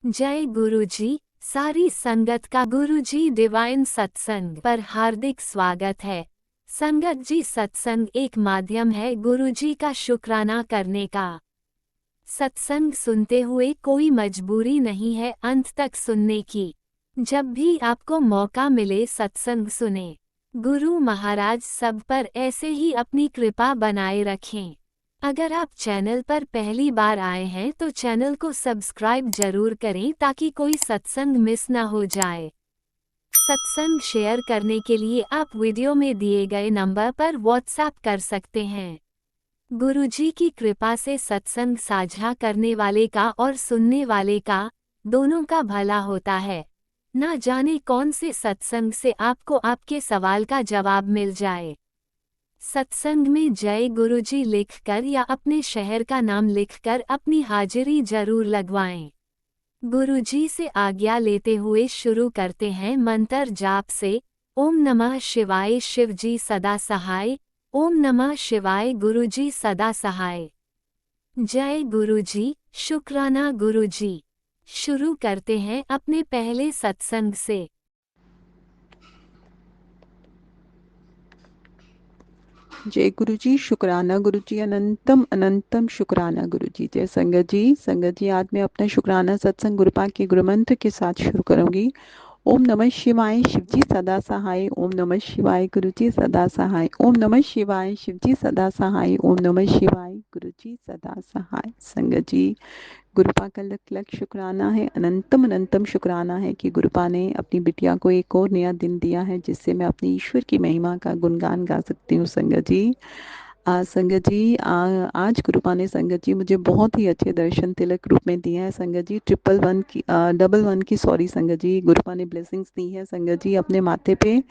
जय गुरुजी। सारी संगत का गुरुजी डिवाइन सत्संग पर हार्दिक स्वागत है। संगत जी, सत्संग एक माध्यम है गुरुजी का शुक्राना करने का। सत्संग सुनते हुए कोई मजबूरी नहीं है अंत तक सुनने की। जब भी आपको मौका मिले सत्संग सुने। गुरु महाराज सब पर ऐसे ही अपनी कृपा बनाए रखें। अगर आप चैनल पर पहली बार आए हैं तो चैनल को सब्सक्राइब जरूर करें ताकि कोई सत्संग मिस ना हो जाए। सत्संग शेयर करने के लिए आप वीडियो में दिए गए नंबर पर व्हाट्सएप कर सकते हैं। गुरुजी की कृपा से सत्संग साझा करने वाले का और सुनने वाले का, दोनों का भला होता है। ना जाने कौन से सत्संग से आपको आपके सवाल का जवाब मिल जाए। सत्संग में जय गुरुजी लिखकर या अपने शहर का नाम लिखकर अपनी हाजिरी जरूर लगवाएं। गुरुजी से आज्ञा लेते हुए शुरू करते हैं मंत्र जाप से। ओम नमः शिवाय शिवजी सदा सहाय। ओम नमः शिवाय गुरुजी सदा सहाय। जय गुरुजी, शुक्राना गुरुजी। शुरू करते हैं अपने पहले सत्संग से। जय गुरु जी, शुक्राना गुरु जी, अनंतम अनंतम शुक्राना गुरु जी। जय संगत जी आज मैं अपना शुक्राना सत्संग गुरुपा के गुरु मंत्र के साथ शुरू करूंगी। ओम नमः शिवाय शिवजी सदा सहाय। ओम नमः शिवाय गुरुजी सदा सहाय। ओम नमः शिवाय शिवजी सदा सहाय। ओम नमः शिवाय गुरुजी सदा सहाय। संगत जी, गुरुपा का लख लख शुक्राना है, अनंतम अनंतम शुक्राना है कि गुरुपा ने अपनी बिटिया को एक और नया दिन दिया है जिससे मैं अपनी ईश्वर की महिमा का गुणगान गा सकती हूँ। संगत जी, संगत जी, आज गुरुपा ने संगत जी मुझे बहुत ही अच्छे दर्शन तिलक रूप में दिए हैं। संगत जी, ट्रिपल वन की डबल वन की सॉरी संगत जी, गुरुपा ने ब्लेसिंग्स दी है संगत जी अपने माथे पे।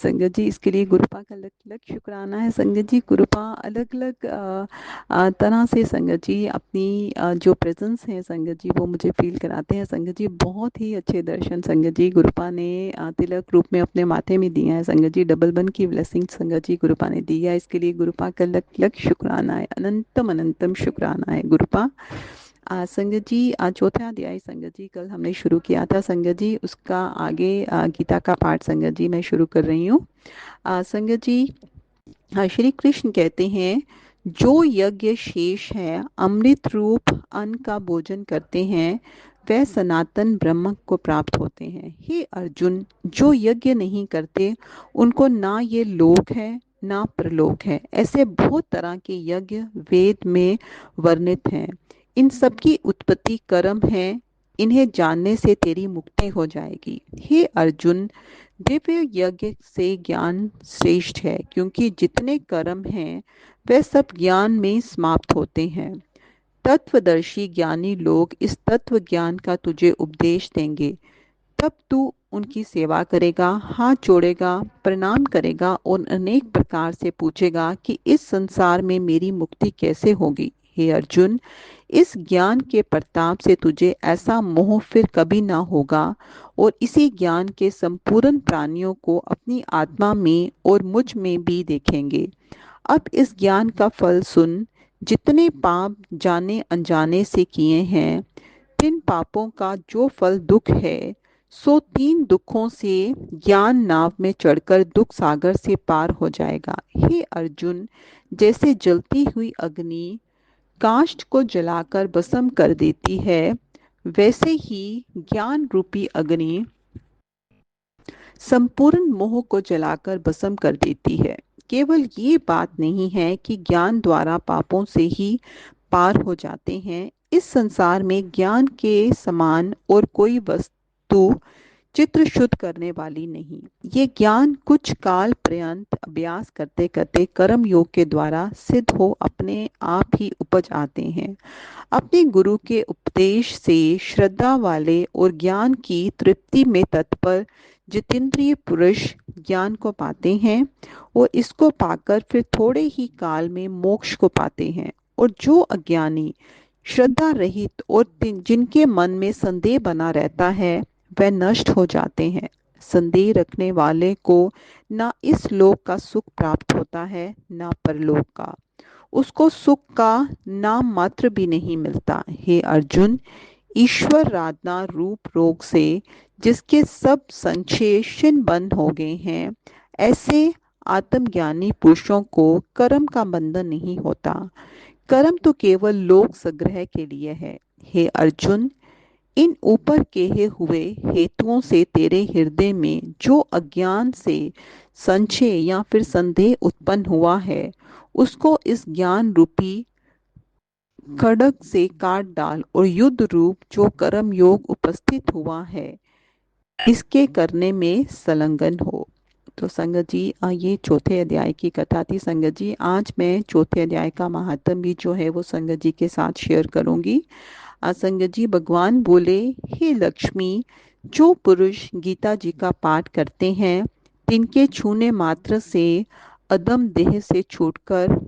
संगत जी, इसके लिए गुरुपा का लख लख शुक्राना है। संगत जी, गुरुपा अलग अलग तरह से संगत जी अपनी जो प्रेजेंस है संगत जी वो मुझे फील कराते हैं। संगत जी, बहुत ही अच्छे दर्शन संगत जी गुरुपा ने तिलक रूप में अपने माथे में दिया है। संगत जी, डबल बन की ब्लेसिंग संगत जी गुरुपा ने दी है। इसके लिए गुरुपा का लख लख शुक्राना है, अनंतम अनंतम शुक्राना है गुरुपा। संगत जी, चौथा अध्याय संगत जी कल हमने शुरू किया था संगत जी, उसका आगे गीता का पाठ संगत जी मैं शुरू कर रही हूँ। संगत जी, श्री कृष्ण कहते हैं, जो यज्ञ शेष है अमृत रूप अन्न का भोजन करते हैं वह सनातन ब्रह्म को प्राप्त होते हैं। हे अर्जुन, जो यज्ञ नहीं करते उनको ना ये लोक है ना परलोक है। ऐसे बहुत तरह के यज्ञ वेद में वर्णित हैं। इन सब की उत्पत्ति कर्म है। इन्हें जानने से तेरी मुक्ति हो जाएगी। हे अर्जुन, दिव्य यज्ञ से ज्ञान श्रेष्ठ है क्योंकि जितने कर्म हैं वे सब ज्ञान में समाप्त होते हैं। तत्वदर्शी ज्ञानी लोग इस तत्व ज्ञान का तुझे उपदेश देंगे। तब तू उनकी सेवा करेगा, हाथ जोड़ेगा, प्रणाम करेगा और अनेक प्रकार से पूछेगा कि इस संसार में मेरी मुक्ति कैसे होगी। हे अर्जुन, इस ज्ञान के प्रताप से तुझे ऐसा मोह फिर कभी ना होगा और इसी ज्ञान के संपूर्ण प्राणियों को अपनी आत्मा में और मुझ में भी देखेंगे। अब इस ज्ञान का फल सुन। जितने पाप जाने अनजाने से किए हैं, तीन पापों का जो फल दुख है, सो तीन दुखों से ज्ञान नाव में चढ़कर दुख सागर से पार हो जाएगा। हे अर्जुन, जैसे जलती हुई अग्नि काष्ठ को जलाकर भस्म कर देती है, वैसे ही ज्ञान रूपी अग्नि संपूर्ण मोह को जलाकर भस्म कर देती है। केवल ये बात नहीं है कि ज्ञान द्वारा पापों से ही पार हो जाते हैं। इस संसार में ज्ञान के समान और कोई वस्तु चित्र शुद्ध करने वाली नहीं। ये ज्ञान कुछ काल पर्यंत अभ्यास करते करते कर्म योग के द्वारा सिद्ध हो अपने आप ही उपज आते हैं। अपने गुरु के उपदेश से श्रद्धा वाले और ज्ञान की तृप्ति में तत्पर जितेंद्रिय पुरुष ज्ञान को पाते हैं और इसको पाकर फिर थोड़े ही काल में मोक्ष को पाते हैं। और जो अज्ञानी, श्रद्धा रहित और जिनके मन में संदेह बना रहता है वह नष्ट हो जाते हैं। संदेह रखने वाले को ना इस लोक का सुख प्राप्त होता है ना परलोक का। उसको सुख का नाम मात्र भी नहीं मिलता। हे अर्जुन, ईश्वर राधना रूप रोग से जिसके सब संशेषण बंद हो गए हैं, ऐसे आत्मज्ञानी पुरुषों को कर्म का बंधन नहीं होता। कर्म तो केवल लोक संग्रह के लिए है। हे अर्जुन, इन ऊपर कहे हुए हेतुओं से तेरे हृदय में जो अज्ञान से संशय या फिर संदेह उत्पन्न हुआ है, उसको इस ज्ञान रूपी खड्ग से काट डाल और युद्ध रूप जो कर्म योग उपस्थित हुआ है, इसके करने में संलग्न हो। तो संगत जी, ये चौथे अध्याय की कथा थी। संगत जी, आज मैं चौथे अध्याय का महात्म भी जो है वो संगत जी के साथ शेयर करूंगी। संगत जी, भगवान बोले, हे लक्ष्मी, जो पुरुष गीता जी का पाठ करते हैं, तिनके छूने मात्र से अदम देह से छूटकर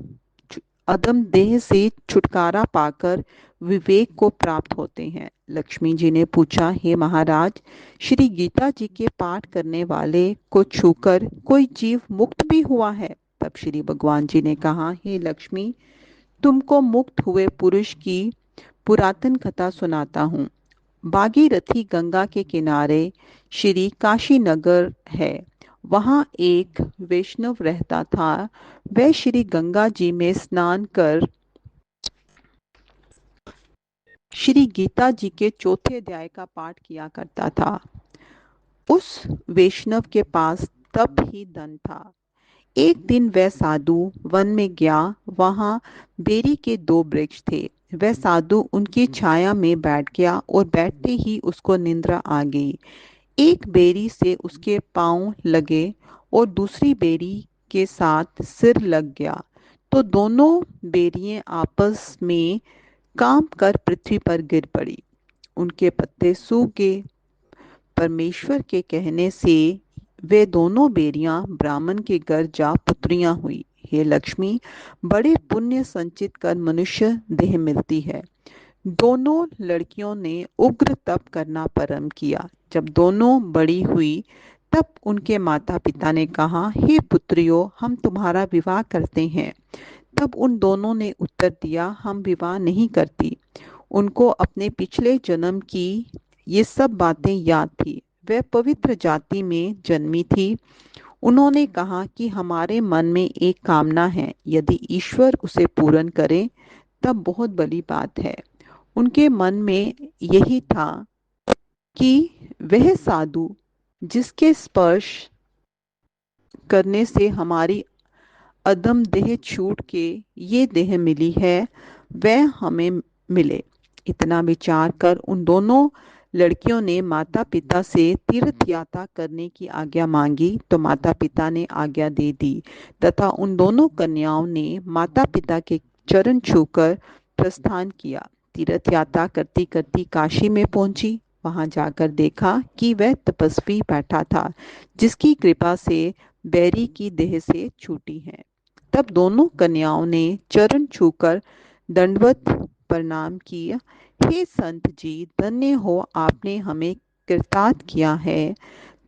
अदम देह से छुटकारा पाकर विवेक को प्राप्त होते हैं। लक्ष्मी जी ने पूछा, हे महाराज, श्री गीता जी के पाठ करने वाले को छूकर कोई जीव मुक्त भी हुआ है? तब श्री भगवान जी ने कहा, हे लक्ष्मी, तुमको मुक्त हुए पुरुष की पुरातन कथा सुनाता हूँ। भागीरथी गंगा के किनारे श्री काशी नगर है। वहाँ एक वैष्णव रहता था। वह श्री गंगा जी में स्नान कर श्री गीता जी के चौथे अध्याय का पाठ किया करता था। उस वैष्णव के पास तब ही धन था। एक दिन वह साधु वन में गया। वहां बेरी के दो वृक्ष थे। वह साधु उनकी छाया में बैठ गया और बैठते ही उसको निद्रा आ गई। एक बेरी से उसके पांव लगे और दूसरी बेरी के साथ सिर लग गया, तो दोनों बेरियां आपस में काम कर पृथ्वी पर गिर पड़ी। उनके पत्ते सूख गए। परमेश्वर के कहने से वे दोनों बेरियां ब्राह्मण के घर जा पुत्रियां हुई। हे लक्ष्मी, बड़े पुण्य संचित कर मनुष्य देह मिलती है। दोनों लड़कियों ने उग्र तप करना प्रारंभ किया। जब दोनों बड़ी हुई, तब उनके माता पिता ने कहा, हे पुत्रियों, हम तुम्हारा विवाह करते हैं। तब उन दोनों ने उत्तर दिया, हम विवाह नहीं करती। उनको अपने पिछले जन्म की ये सब बातें याद थी। वह पवित्र जाति में जन्मी थी। उन्होंने कहा कि हमारे मन में एक कामना है, यदि ईश्वर उसे पूर्ण करे तब बहुत बड़ी बात है। उनके मन में यही था कि वह साधु जिसके स्पर्श करने से हमारी अदम देह छूट के ये देह मिली है, वह हमें मिले। इतना विचार कर उन दोनों लड़कियों ने माता पिता से तीर्थ यात्रा करने की आज्ञा मांगी, तो माता पिता ने आज्ञा दे दी तथा उन दोनों कन्याओं ने माता पिता के चरण छूकर प्रस्थान किया। तीर्थ यात्रा करती करती काशी में पहुंची। वहां जाकर देखा कि वह तपस्वी बैठा था, जिसकी कृपा से बैरी की देह से छूटी है। तब दोनों कन्याओं ने चरण छूकर दंडवत प्रणाम किया। हे संत जी, धन्य हो, आपने हमें कृतार्थ किया है।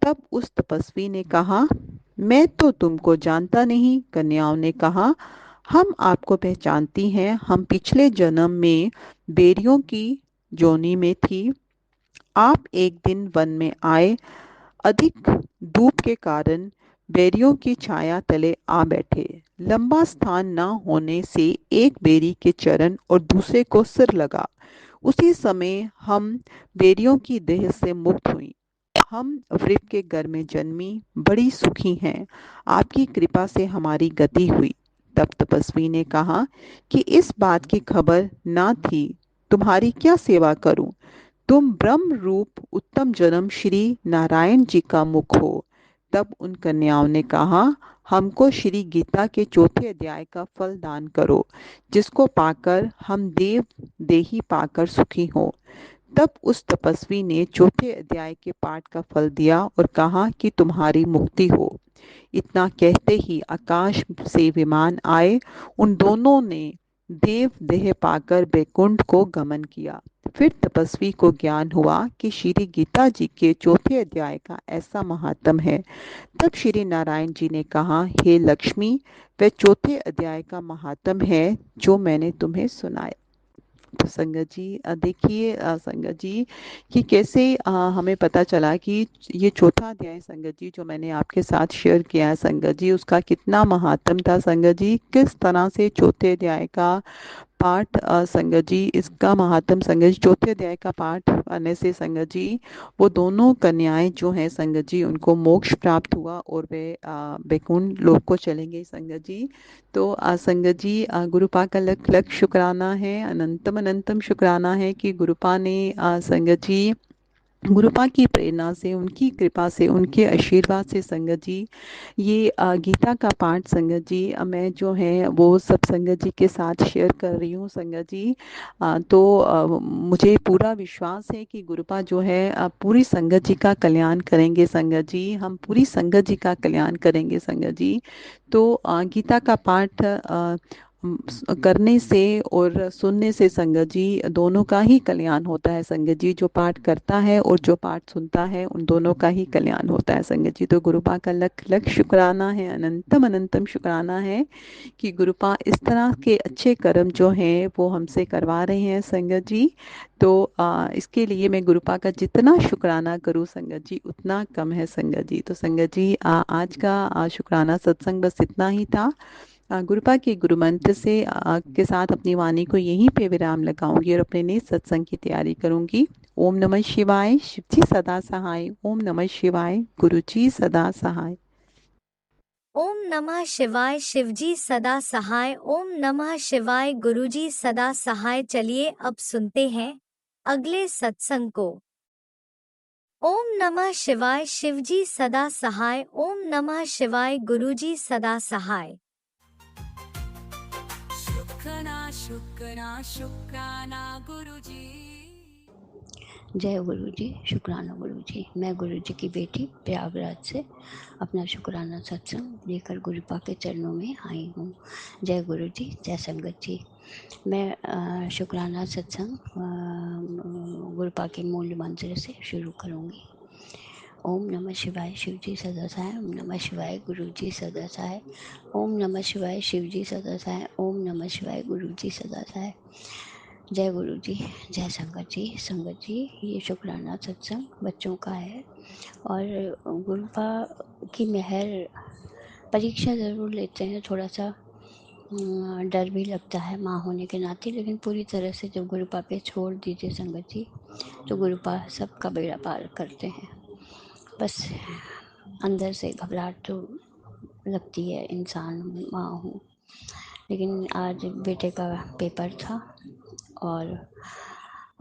तब उस तपस्वी ने कहा, मैं तो तुमको जानता नहीं। कन्याओं ने कहा, हम आपको पहचानती हैं। हम पिछले जन्म में बेरियों की जोनी में थी। आप एक दिन वन में आए। अधिक धूप के कारण बेरियों की छाया तले आ बैठे। लंबा स्थान न होने से एक बेरी के चरण और दूसरे को सिर लगा। उसी समय हम बेरियों की देह से मुक्त हुई। हम वृक्ष के घर में जन्मी, बड़ी सुखी हैं। आपकी कृपा से हमारी गति हुई। तब तपस्वी ने कहा कि इस बात की खबर ना थी, तुम्हारी क्या सेवा करूं? तुम ब्रह्म रूप उत्तम जन्म श्री नारायण जी का मुख हो। तब उन कन्याओं ने कहा, हमको श्री गीता के चौथे अध्याय का फल दान करो, जिसको पाकर हम देव देही पाकर सुखी हो। तब उस तपस्वी ने चौथे अध्याय के पाठ का फल दिया और कहा कि तुम्हारी मुक्ति हो। इतना कहते ही आकाश से विमान आए। उन दोनों ने देव देह पाकर बैकुंठ को गमन किया। फिर तपस्वी को ज्ञान हुआ कि श्री गीता जी के चौथे अध्याय का ऐसा महात्म है। तब श्री नारायण जी ने कहा, हे लक्ष्मी, वह चौथे अध्याय का महात्म है जो मैंने तुम्हें सुनाया। तो संगत जी देखिए संगत जी कि कैसे हमें पता चला कि ये चौथा अध्याय संगत जी जो मैंने आपके साथ शेयर किया है संगत जी, उसका कितना महात्म था संगत जी। किस तरह से चौथे अध्याय का पाठ संगत जी, इसका महात्म संगत जी, चौथे अध्याय का पाठ करने से संगत जी वो दोनों कन्याएं जो हैं संगत जी उनको मोक्ष प्राप्त हुआ और वे बैकुंठ लोक को चलेंगे संगत जी। तो संगत जी गुरुपा का लख लख शुक्राना है, अनंतम अनंतम शुक्राना है कि गुरुपा ने संगत जी गुरुपा की प्रेरणा से, उनकी कृपा से, उनके आशीर्वाद से संगत जी ये गीता का पाठ संगत जी मैं जो है वो सब संगत जी के साथ शेयर कर रही हूँ संगत जी। तो मुझे पूरा विश्वास है कि गुरुपा जो है पूरी संगत जी का कल्याण करेंगे संगत जी, हम पूरी संगत जी का कल्याण करेंगे संगत जी। तो गीता का पाठ करने से और सुनने से संगत जी दोनों का ही कल्याण होता है संगत जी। जो पाठ करता है और जो पाठ सुनता है उन दोनों का ही कल्याण होता है संगत जी। तो गुरुपा का लख लख शुक्राना है, अनंतम अनंतम शुक्राना है कि गुरुपा इस तरह के अच्छे कर्म जो हैं वो हमसे करवा रहे हैं संगत जी। तो इसके लिए मैं गुरुपा का जितना शुक्राना करूँ संगत जी उतना कम है संगत जी। तो संगत जी आज का शुक्राना सत्संग बस इतना ही था। गुरुपा के गुरु मंत्र से के साथ अपनी वाणी को यहीं पे विराम लगाऊंगी और अपने नए सत्संग की तैयारी करूंगी। ओम नमः शिवाय, शिव जी सदा सहाय। ओम नमः शिवाय, गुरु जी सदा सहाय। ओम नमः शिवाय, शिवजी सदा सहाय। ओम नमः शिवाय, गुरुजी सदा सहाय। चलिए अब सुनते हैं अगले सत्संग को। ओम नमः शिवाय, शिवजी सदा सहाय। ओम नमः शिवाय, गुरुजी सदा सहाय। शुक्राना शुक्राना शुक्राना गुरुजी। जय गुरु जी, शुक्राना गुरु जी। मैं गुरु जी की बेटी प्रयागराज से अपना शुक्राना सत्संग लेकर गुरुपा के चरणों में आई हूँ। जय गुरु जी, जय संगत जी। मैं शुक्राना सत्संग गुरुपा के मूल मंत्र से शुरू करूँगी। ओम नमः शिवाय, शिव जी सदा सहाय। ओम नमः शिवाय, गुरु जी सदा सहाय। ओम नमः शिवाय, शिव जी सदा सहाय। ओम नमः शिवाय, गुरु जी सदा सहाय। जय गुरु जी, जय संगत जी। संगत जी, ये शुक्राना सत्संग बच्चों का है और गुरुपा की मेहर परीक्षा ज़रूर लेते हैं, थोड़ा सा डर भी लगता है माँ होने के नाते, लेकिन पूरी तरह से जब गुरुपा पे छोड़ दीजिए संगत जी तो गुरुपा सबका बेड़ा पार करते हैं। बस अंदर से घबराहट तो लगती है, इंसान माँ हूँ। लेकिन आज बेटे का पेपर था और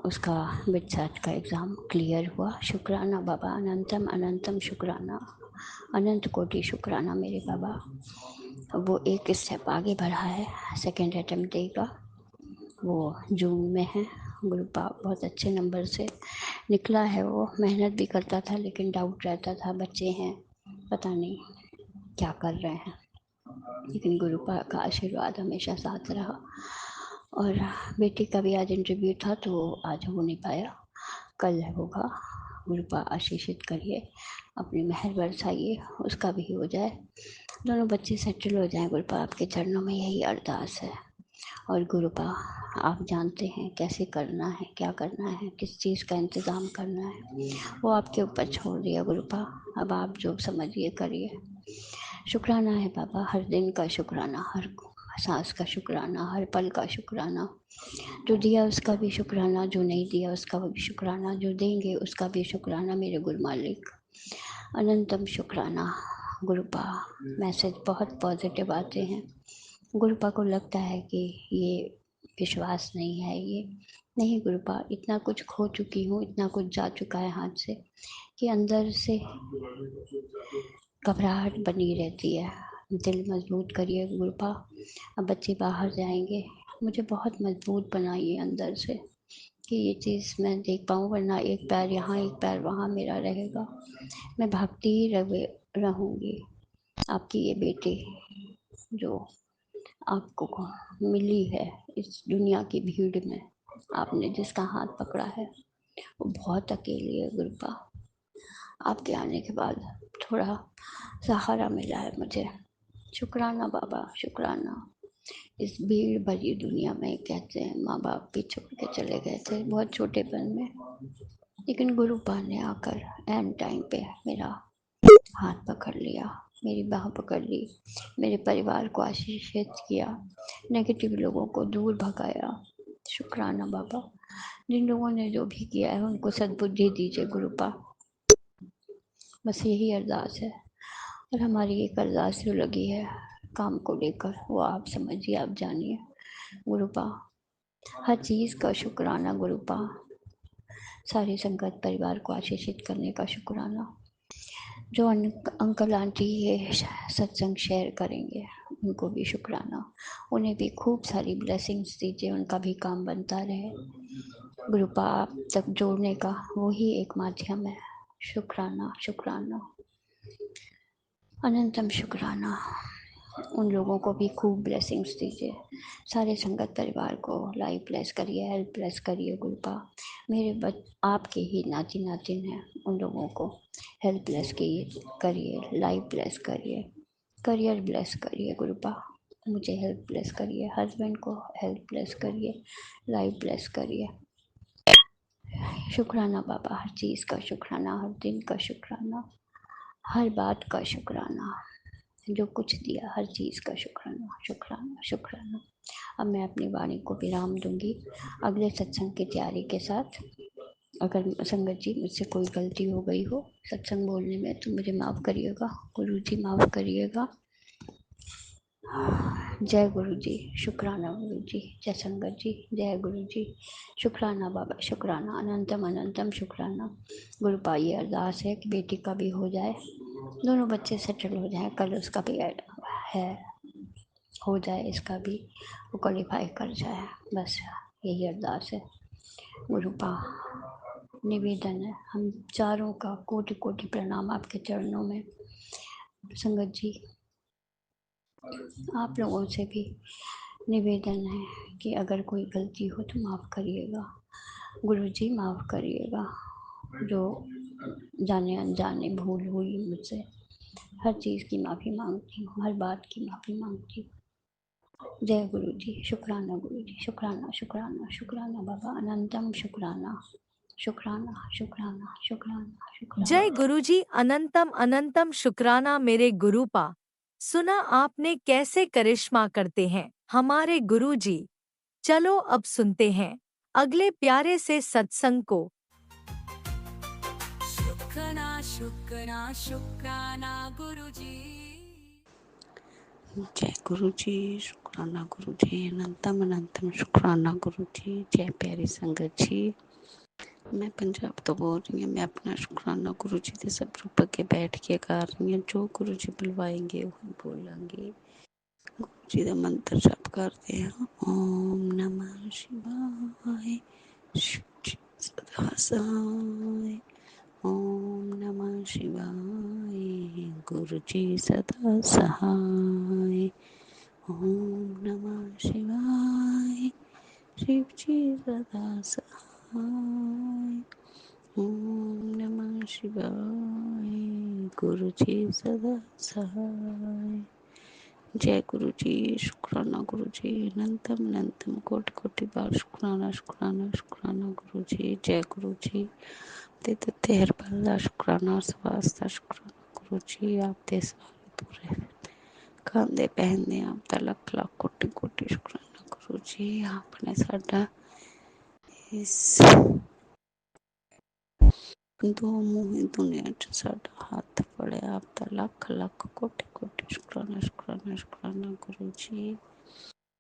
उसका बिटसैट का एग्ज़ाम क्लियर हुआ। शुक्राना बाबा, अनंतम अनंतम शुक्राना, अनंत कोटि शुक्राना मेरे बाबा। वो एक स्टेप आगे बढ़ा है, सेकेंड अटेम्प्ट देगा, वो जून में है। गुरुपा बहुत अच्छे नंबर से निकला है। वो मेहनत भी करता था लेकिन डाउट रहता था, बच्चे हैं पता नहीं क्या कर रहे हैं, लेकिन गुरुपा का आशीर्वाद हमेशा साथ रहा। और बेटी का भी आज इंटरव्यू था तो आज हो नहीं पाया, कल होगा। गुरुपा आशीषित करिए, अपनी मेहर बरसाइए, उसका भी हो जाए, दोनों बच्चे सेटल हो जाएं। गुरुपा आपके चरणों में यही अरदास है। और गुरुपा आप जानते हैं कैसे करना है, क्या करना है, किस चीज़ का इंतज़ाम करना है, वो आपके ऊपर छोड़ दिया गुरुपा। अब आप जो समझिए करिए। शुक्राना है बाबा, हर दिन का शुक्राना, हर सांस का शुक्राना, हर पल का शुक्राना। जो दिया उसका भी शुक्राना, जो नहीं दिया उसका भी शुक्राना, जो देंगे उसका भी शुक्राना मेरे गुरु मालिक। अनंतम शुक्राना गुरुपा। मैसेज बहुत पॉजिटिव आते हैं। गुरुपा को लगता है कि ये विश्वास नहीं है, ये नहीं। गुरुपा, इतना कुछ खो चुकी हूँ, इतना कुछ जा चुका है हाथ से कि अंदर से घबराहट बनी रहती है। दिल मजबूत करिए गुरुपा। अब बच्चे बाहर जाएंगे, मुझे बहुत मजबूत बनाइए अंदर से कि ये चीज़ मैं देख पाऊँ, वरना एक पैर यहाँ एक पैर वहाँ मेरा रहेगा। मैं भागती ही रहूँगी। आपकी ये बेटी जो आपको मिली है इस दुनिया की भीड़ में, आपने जिसका हाथ पकड़ा है वो बहुत अकेली है गुरुपा। आपके आने के बाद थोड़ा सहारा मिला है मुझे। शुक्राना बाबा, शुक्राना। इस भीड़ भरी दुनिया में कहते हैं माँ बाप भी छोड़ के चले गए थे बहुत छोटेपन में, लेकिन गुरुपा ने आकर एंड टाइम पे मेरा हाथ पकड़ लिया, मेरी बाह पकड़ ली, मेरे परिवार को आशीषित किया, नेगेटिव लोगों को दूर भगाया। शुक्राना बाबा, जिन लोगों ने जो भी किया है उनको सद्बुद्धि दीजिए गुरुपा, बस यही अरदास है। और हमारी एक अरदास जो लगी है काम को लेकर, वो आप समझिए, आप जानिए गुरुपा। हर चीज़ का शुक्राना गुरुपा, सारी संगत परिवार को आशीषित करने का शुक्राना। जो अंकल आंटी ये सत्संग शेयर करेंगे उनको भी शुक्राना, उन्हें भी खूब सारी ब्लेसिंग्स दीजिए, उनका भी काम बनता रहे। गुरुपा आप तक जोड़ने का वो ही एक माध्यम है। शुक्राना शुक्राना अनंतम शुक्राना। उन लोगों को भी खूब ब्लेसिंग्स दीजिए, सारे संगत परिवार को लाइव ब्लेस करिए, हेल्प ब्लेस करिए गुरुपा। मेरे आपके ही नाती नातिन हैं, उन लोगों को हेल्प ब्लेस करिए, लाइव ब्लेस करिए, करियर ब्लेस करिए गुरुपा। मुझे हेल्प ब्लेस करिए, हस्बैंड को हेल्प ब्लेस करिए, लाइव ब्लेस करिए। शुक्राना बाबा, हर चीज़ का शुक्राना, हर दिन का शुक्राना, हर बात का शुक्राना, जो कुछ दिया हर चीज़ का शुक्राना शुक्राना शुक्राना। अब मैं अपनी वाणी को विराम दूंगी अगले सत्संग की तैयारी के साथ। अगर संगत जी मुझसे कोई गलती हो गई हो सत्संग बोलने में तो मुझे माफ़ करिएगा, गुरु जी माफ़ करिएगा। जय गुरु जी, शुक्राना गुरु जी, जय संगत जी, जय गुरु जी, शुक्राना बाबा, शुक्राना अनंतम अनंतम शुक्राना। गुरु पाई अरदास है कि बेटी का भी हो जाए, दोनों बच्चे सेटल हो जाए, कल उसका भी है हो जाए, इसका भी वो क्वालिफाई कर जाए, बस यही अरदास है। गुरुपा निवेदन है हम चारों का कोटि कोटि प्रणाम आपके चरणों में। संगत जी आप लोगों से भी निवेदन है कि अगर कोई गलती हो तो माफ़ करिएगा, गुरु जी माफ़ करिएगा, जो जाने अनजाने भूल हुई मुझसे, हर चीज़ की माफ़ी मांगती हूँ, हर बात की माफ़ी मांगती हूँ। जय गुरु जी, शुक्राना गुरु जी, शुक्राना शुक्राना शुक्राना बाबा, अनंतम शुक्राना शुक्राना शुक्राना शुक्राना शुक्राना। जय गुरुजी, अनंतम अनंतम शुक्राना मेरे गुरुपा। सुना आपने कैसे करिश्मा करते हैं हमारे गुरुजी। चलो अब सुनते हैं अगले प्यारे से सत्संग को। शुक्राना शुक्राना शुक्राना गुरुजी। जय गुरु जी, शुक्राना गुरु जी, अनंतम अनंतम शुक्राना गुरु जी। जय प्यारी संगत जी, मैं पंजाब तो बोल रही हूँ। मैं अपना शुक्राना गुरु जी के सब रूप के बैठ के कर रही हूँ। जो गुरु जी बुलवाएंगे वही बोलेंगे। गुरु जी का मंत्र जप करते हैं, ओम नमः शिवाय, शिव जी सदा सहाय। ओम नमः शिवाय, गुरु जी सदा सहाय। ओम नमः शिवाय, शिव जी सदा सहाय। ओम नमः शिवाय, गुरु जी सदा सहाय। जय गुरु जी, शुक्राना गुरु जी, अनंतम अनंतम कोटि कोटि बार शुक्राना शुक्राना शुक्राना गुरु जी। जय गुरु जी, ते हर पल शुक्राना सवास्ता शुक्राना गुरु जी। आप दे सारे दूर खांदे पहनदे आप दा लख लख कोटि कोटि शुक्राना गुरु जी। आपने साडा इस दो मुही दुनिया च साडा हाथ फड़िया, आप दा लख लख कोटि कोटि शुक्राना शुक्राना शुक्राना गुरु जी।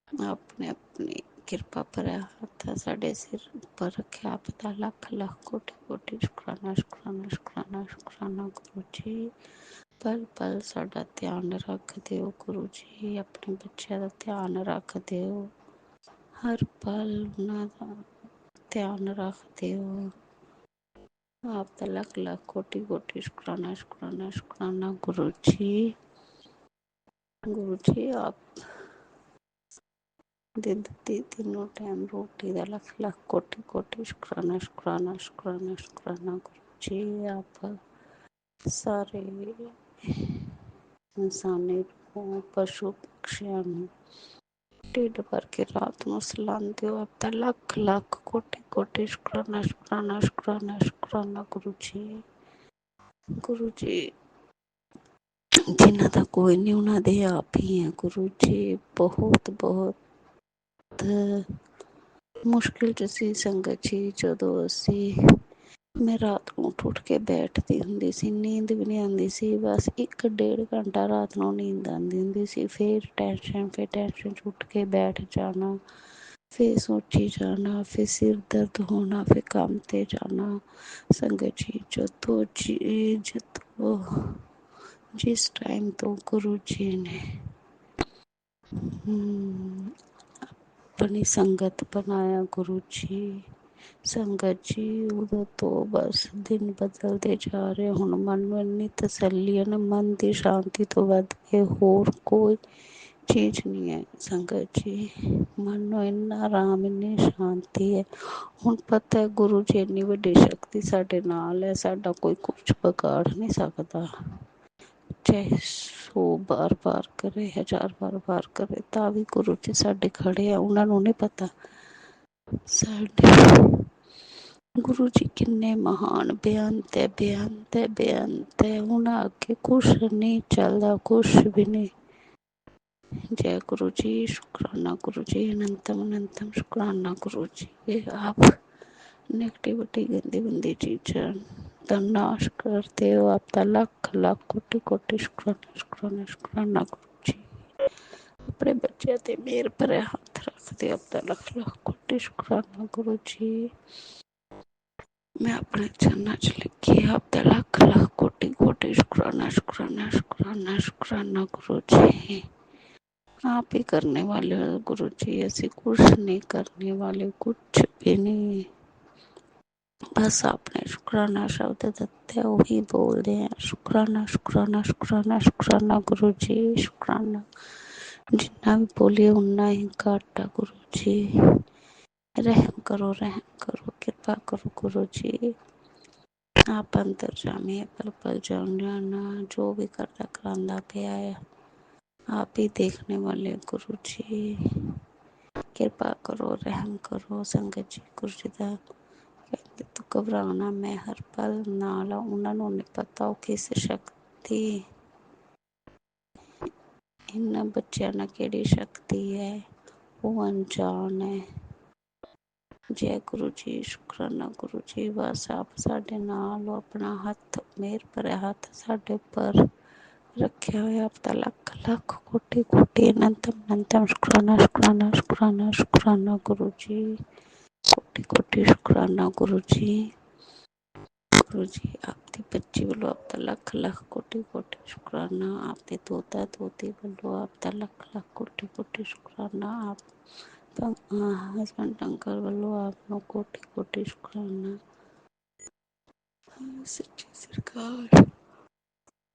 आपने अपनी कृपा भरा हाथ साडे सिर उपर रखे, आप दा लख लख कोटि कोटि शुक्राना शुक्राना शुक्राना शुक्राना गुरु जी। पल पल साडा ध्यान रख दिओ गुरु जी, अपने बच्चों का ध्यान रख दिओ, हर पल उन्हां दा ध्यान रख दिओ। आप दा लख लख कोटि कोटि शुक्राना शुक्राना शुक्राना गुरु जी। गुरु जी आप दिन तीनों टाइम रोटी दा लख लख कोटि कोटि शुक्राना शुक्राना शुक्राना शुक्राना गुरु जी। आप सारे इंसानी रूहों, पशु पक्षियों ਢਿੱਡ ਭਰ ਕੇ ਰਾਤ ਨੂੰ ਸਲਾਉਂਦੇ ਹੋ ਆਪਦਾ ਲੱਖ ਲੱਖ ਕੋਟि ਕੋਟि ਸ਼ੁਕਰਾਨਾ ਸ਼ੁਕਰਾਨਾ ਸ਼ੁਕਰਾਨਾ ਸ਼ੁਕਰਾਨਾ ਗੁਰੂ ਜੀ। ਗੁਰੂ ਜੀ ਜਿਨ੍ਹਾਂ ਦਾ ਕੋਈ ਨਹੀਂ ਉਹਨਾਂ ਦੇ ਆਪ ਹੀ ਹੈ ਗੁਰੂ ਜੀ। ਬਹੁਤ ਬਹੁਤ ਮੁਸ਼ਕਿਲ 'ਚ ਸੀ ਸੰਗਤ ਜੀ ਜਦੋਂ ਮੈਂ ਰਾਤ ਨੂੰ ਉੱਠ ਕੇ ਬੈਠਦੀ ਹੁੰਦੀ ਸੀ, ਨੀਂਦ ਵੀ ਨਹੀਂ ਆਉਂਦੀ ਸੀ। ਬਸ 1-1.5 ਘੰਟਾ ਰਾਤ ਨੂੰ ਨੀਂਦ ਆਉਂਦੀ ਹੁੰਦੀ ਸੀ। ਫਿਰ ਟੈਨਸ਼ਨ 'ਚ ਉੱਠ ਕੇ ਬੈਠ ਜਾਣਾ, ਫਿਰ ਸੋਚੀ ਜਾਣਾ, ਫਿਰ ਸਿਰ ਦਰਦ ਹੋਣਾ, ਫਿਰ ਕੰਮ 'ਤੇ ਜਾਣਾ। ਸੰਗਤ ਜੀ ਜਦੋਂ ਜਿਸ ਟਾਈਮ ਤੋਂ ਗੁਰੂ ਜੀ ਨੇ ਆਪਣੀ ਸੰਗਤ ਬਣਾਇਆ ਗੁਰੂ ਜੀ, ਸੰਗਤ ਜੀ ਉਦੋਂ ਤੋਂ ਬਸ ਦਿਨ ਬਦਲਦੇ ਜਾ ਰਹੇ। ਹੁਣ ਮਨ ਨੂੰ ਇੰਨੀ ਤਸੱਲੀ ਹੈ ਨਾ, ਮਨ ਦੀ ਸ਼ਾਂਤੀ ਤੋਂ ਵੱਧ ਕੇ ਹੋਰ ਕੋਈ ਚੀਜ਼ ਨਹੀਂ ਹੈ ਸੰਗਤ ਜੀ। ਮਨ ਨੂੰ ਇੰਨਾ ਆਰਾਮ, ਇੰਨੀ ਸ਼ਾਂਤੀ ਹੈ। ਹੁਣ ਪਤਾ ਹੈ ਗੁਰੂ ਜੀ ਇੰਨੀ ਵੱਡੀ ਸ਼ਕਤੀ ਸਾਡੇ ਨਾਲ ਹੈ, ਸਾਡਾ ਕੋਈ ਕੁਛ ਵਿਗਾੜ ਨਹੀਂ ਸਕਦਾ। ਚਾਹੇ 100 ਵਾਰ ਕਰੇ, 1000 ਵਾਰ ਕਰੇ, ਤਾਂ ਵੀ ਗੁਰੂ ਜੀ ਸਾਡੇ ਖੜੇ ਆ। ਉਹਨਾਂ ਨੂੰ ਨਹੀਂ ਪਤਾ ਸਾਡੇ ਗੁਰੂ ਜੀ ਕਿੰਨੇ ਮਹਾਨ, ਬੇਅੰਤ ਹੈ, ਬੇਅੰਤ ਹੈ, ਬੇਅੰਤ ਹੈ। ਉਹਨਾਂ ਅੱਗੇ ਕੁਛ ਨਹੀਂ ਚੱਲਦਾ, ਕੁਛ ਵੀ ਨਹੀਂ। जय गुरु जी, शुक्राना गुरु जी, अनंतम अनंतम शुक्राना गुरु जी। ये आप नेगेटिविटी गंदी चीज़ों का नाश करते हो। आपका लाख लाख कोटि कोटि शुक्राना शुक्राना शुक्राना गुरु जी। अपने बच्चों ते मेहर भरे हाथ रखते, आपका लाख लाख कोटि शुक्राना गुरु जी। मैं अपने चरणों च लिखी, आपका लाख लाख कोटि कोटि शुक्राना शुक्राना शुक्राना शुक्राना गुरु जी। आप ही करने वाले हो गुरु जी, ऐसे कुछ नहीं करने वाले, कुछ भी नहीं। बस आपने शुक्राना शब्द दत्ते वही बोल रहे हैं। शुक्राना शुक्राना शुक्राना शुक्राना गुरु जी, शुक्राना। जितना भी बोलिए उतना ही घाटा गुरु जी। रहम करो, कृपा करो गुरु जी। आप अंतर जामिए, पल पल जाना, जो भी करता करांदा पे आया, आप ही देखने वाले गुरु जी। कृपा करो, रहम करो संगत जी। गुरु जी का कहते तू घबराना, मैं हर पल नाल आ। उन्होंने नहीं पता वो किस शक्ति इन्होंने बच्चों ने केड़ी शक्ति है, वो अनजान है। जय गुरु जी, शुक्राना गुरु जी। बस आप साडे नाल अपना हथ, मेहर भरे हथ साडे उपर रखे हुए। आपका लाख लाख कोटि कोटि अनंतम अनंतम शुक्राना शुक्राना शुक्राना शुक्राना गुरु जी। कोटि कोटि शुक्राना गुरु जी। गुरु जी आपकी बच्ची वालों आपका लाख लाख कोटि कोटि शुक्राना। आपके तोता तोती वालों आपका लाख लाख कोटि कोटि शुक्राना। आप हस्बैंड अंकल वालों आपको कोटि कोटि शुक्राना। सच्ची सरकार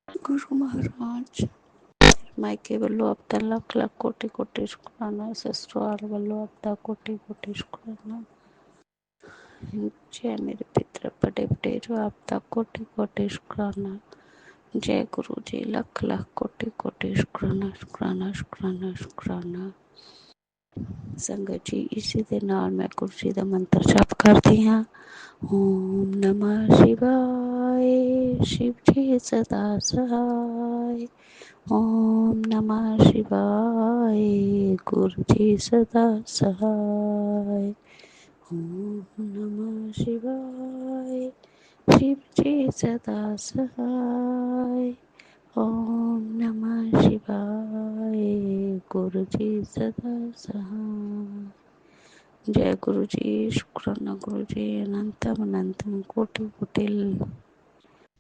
गुरु महाराज मायके वालों आपका लाख लाख कोटि कोटि शुक्राना। ससुराल वालों आपका कोटि कोटि शुक्राना। जय मेरे पितर बड़े बडेरो आपका कोटि कोटि शुक्राना। जय गुरु जी, लाख लाख कोटि कोटि शुक्राना शुक्राना शुक्राना शुक्राना। संगत जी इसी दे नाल मैं गुरु जी का मंत्र जप करती हाँ। ओम नमः शिवाय, शिव जी सदा सहाय। ओम नमः शिवाय, गुरु जी सदा सहाय। ओम नमः शिवाय, शिव जी सदा सहाय। ओम नमः शिवाय, गुरु जी सदा सहाय। जय गुरु जी, शुक्राना गुरु जी, अनंतम अनंतम कोटि कोटि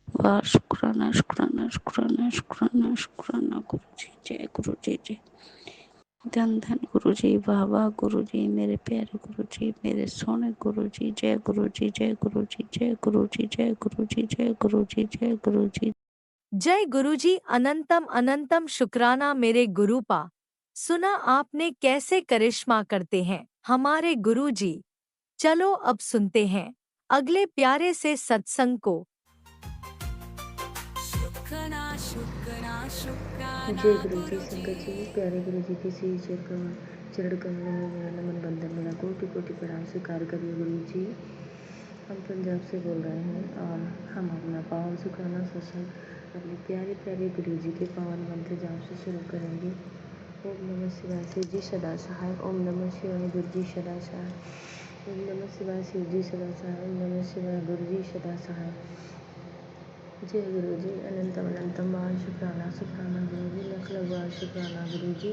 वार शुक्राना शुक्राना शुक्राना शुक्राना शुक्राना गुरु जी। जय गुरु जी। जय धन धन गुरु जी, वाह वाह गुरु जी, मेरे प्यारे गुरु जी, मेरे सोने गुरु जी। जय गुरु जी, जय गुरु जी, जय गुरु जी, जय गुरु जी, जय गुरु जी, जय गुरु जी। जय गुरु जी, अनंतम अनंतम शुक्राना मेरे गुरुपा। सुना आपने कैसे करिश्मा करते हैं हमारे गुरु जी। चलो अब सुनते हैं अगले प्यारे से सत्संग को। शुक्राना शुक्राना शुक्राना जय गुरु जी। गुरु संगत जी, जी। प्यारे गुरु जी की सी जयकार। चरण कमलों में मेरा नमन बंदन, मेरा कोटि कोटि प्रणाम स्वीकार करिए गुरु जी। हम पंजाब से बोल रहे हैं और हम अपना पावन शुक्राना सत्संग अपने प्यारे प्यारे गुरु जी के पावन मंत्र जाप से शुरू करेंगे। ओम नमः शिवाय शिव जी सदा सहाय, ओम नमः शिवाय गुरु जी सदा सहाय, ओम नमः शिवाय शिव जी सदा सहाय, ओम नमः शिवाय गुरु जी सदा सहाय। जय गुरु जी। अनंतम अनंतम बार शुक्राना शुक्राना गुरु जी, लख लख बार शुक्राना गुरु जी।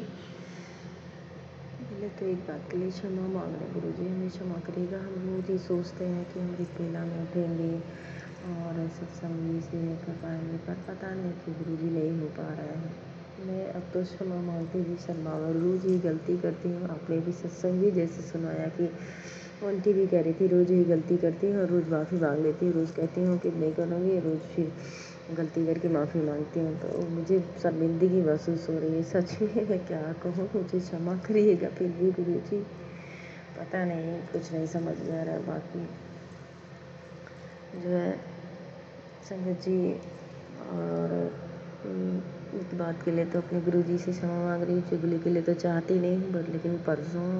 पहले तो एक बात के लिए क्षमा मांग रहे गुरु जी, हमें क्षमा करिएगा। हम रोज ही सोचते हैं कि हम एक बेला में उठेंगे और सत्संग से कर पाएंगे, पर पता नहीं कि गुरु जी नहीं हो पा रहा है। मैं अब तो क्षमा मांगती भी शर्मा रोज ही गलती करती हूँ। आपने भी सत्संग भी जैसे सुनाया कि आंटी भी कह रही थी रोज ही गलती करती हूँ और रोज़ माफ़ी मांग लेती हूँ, रोज़ कहती हूँ कि नहीं करूँगी, रोज़ फिर गलती करके माफ़ी मांगती हूँ। तो मुझे शर्मिंदगी महसूस हो रही है, सच में मैं क्या कहूँ, मुझे क्षमा करिएगा। फिर भी गुरु जी पता नहीं, कुछ नहीं समझ में आ रहा। बाकी जो है संगत जी, और इस बात के लिए तो अपने गुरु जी से क्षमा मांग रही हूँ, चुगली के लिए तो चाहती नहीं हूँ, बट लेकिन परसों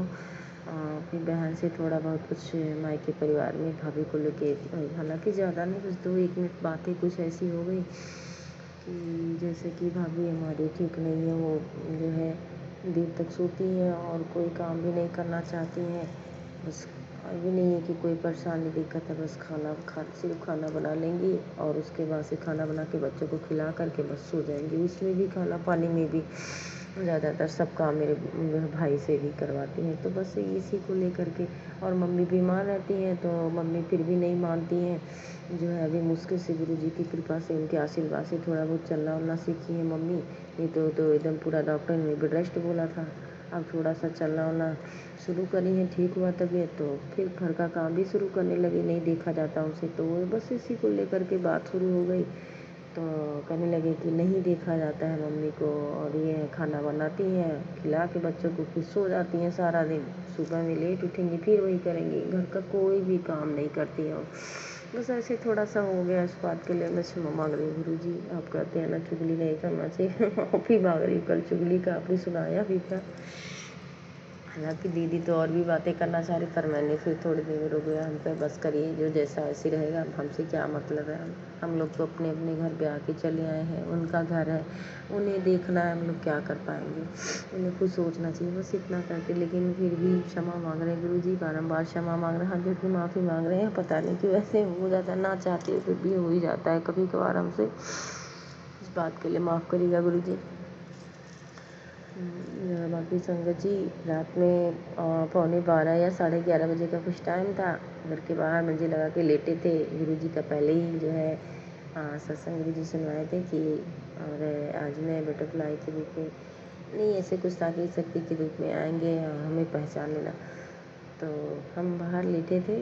अपनी बहन से थोड़ा बहुत कुछ मायके परिवार में भाभी को लेके, हालांकि ज़्यादा नहीं, कुछ 2-1 मिनट बातें कुछ ऐसी हो गई कि जैसे कि भाभी हमारी ठीक नहीं है, वो जो है देर तक सोती हैं और कोई काम भी नहीं करना चाहती हैं। बस ये नहीं है कि कोई परेशानी दिक्कत है, बस सिर्फ खाना बना लेंगी और उसके बाद से खाना बना के बच्चों को खिला करके बस सो जाएंगी। उसमें भी खाना पानी में भी ज़्यादातर सब काम मेरे भाई से भी करवाती हैं। तो बस इसी को लेकर के, और मम्मी बीमार रहती हैं तो मम्मी फिर भी नहीं मानती हैं। जो है अभी मुश्किल से गुरु जी की कृपा से, उनके आशीर्वाद से थोड़ा बहुत चलना उलना सीखी है मम्मी। नहीं तो एकदम पूरा डॉक्टर ने बेड रेस्ट बोला था। अब थोड़ा सा चलना उलना शुरू करी है, ठीक हुआ तबीयत तो फिर घर का काम भी शुरू करने लगी, नहीं देखा जाता उनसे। तो बस इसी को लेकर के बात शुरू हो गई। तो कहने लगे कि नहीं देखा जाता है मम्मी को, और ये खाना बनाती हैं, खिला के बच्चों को फिर सो जाती हैं सारा दिन, सुबह में लेट उठेंगी फिर वही करेंगी, घर का कोई भी काम नहीं करती हैं। बस ऐसे थोड़ा सा हो गया। इस बात के लिए मैं क्षमा मांग रही हूँ गुरु जी। आप कहते हैं ना चुगली नहीं करना चाहिए, माफ़ी मांग रही हूँ। कल चुगली का आपने सुनाया भी था, हालांकि दीदी तो और भी बातें करना चाह रही, पर मैंने फिर थोड़ी देर में रुक गया। हम कहे बस करिए, जो जैसा ऐसे रहेगा, हमसे क्या मतलब है। हम लोग तो अपने अपने घर पे आके चले आए हैं, उनका घर है, उन्हें देखना है, हम लोग क्या कर पाएंगे। उन्हें खुद सोचना चाहिए, बस इतना करके। लेकिन फिर भी क्षमा मांग रहे हैं गुरु जी, बारम्बार क्षमा मांग रहे हैं, हाथ जोड़ के माफ़ी मांग रहे हैं। पता नहीं क्यों ऐसे हो जाता है, ना चाहते हुए फिर भी हो ही जाता है कभी कभार हमसे। इस बात के लिए माफ़ करिएगा गुरु जी। बाकी संगत जी, रात में 11:15 या 11:30 बजे का कुछ टाइम था। घर के बाहर मंजे लगा के लेटे थे। गुरु जी का पहले ही जो है सत्संग गुरु जी सुनवाए थे कि और आज मैं बटरफ्लाई के रूप में, नहीं ऐसे कुछ था कि शक्ति के रूप में आएंगे और हमें पहचान लेना। तो हम बाहर लेटे थे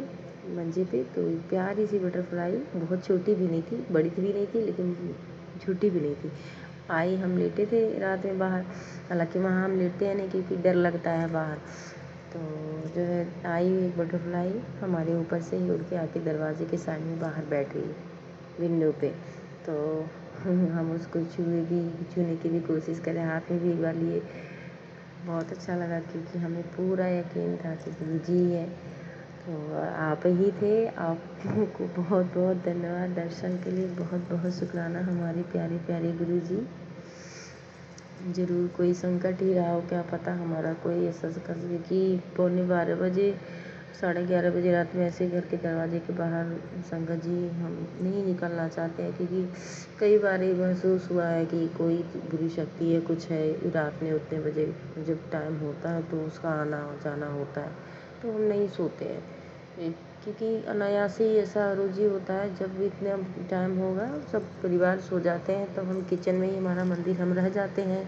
मंजे पे, तो एक प्यारी सी बटरफ्लाई, बहुत छोटी भी नहीं थी, बड़ी भी नहीं थी, लेकिन छोटी भी नहीं थी, आई। हम लेटे थे रात में बाहर, हालांकि वहाँ हम लेटते हैं नहीं क्योंकि डर लगता है बाहर। तो जो है आई एक बटरफ्लाई, हमारे ऊपर से ही उड़ के आके दरवाजे के साइड में बाहर बैठ गई विंडो पे। तो हम उसको छूने की भी कोशिश करें, हाथ में भी एक बार लिए। बहुत अच्छा लगा क्योंकि हमें पूरा यकीन था कि गुरु जी है, तो आप ही थे। आपको बहुत बहुत धन्यवाद दर्शन के लिए, बहुत बहुत शुक्राना हमारे प्यारे प्यारे गुरु जी। ज़रूर कोई संकट ही रहा हो, क्या पता हमारा कोई ऐसा कभी कि 11:15 बजे 11:30 बजे रात में ऐसे घर के दरवाजे के बाहर संगत जी हम नहीं निकलना चाहते हैं, क्योंकि कई बार ये महसूस हुआ है कि कोई बुरी शक्ति है, कुछ है। रात में उतने बजे जब टाइम होता है तो उसका आना जाना होता है, तो हम नहीं सोते हैं, क्योंकि अनायास ही ऐसा रोज़ ही होता है। जब इतना टाइम होगा सब परिवार सो जाते हैं, तो हम किचन में ही, हमारा मंदिर, हम रह जाते हैं।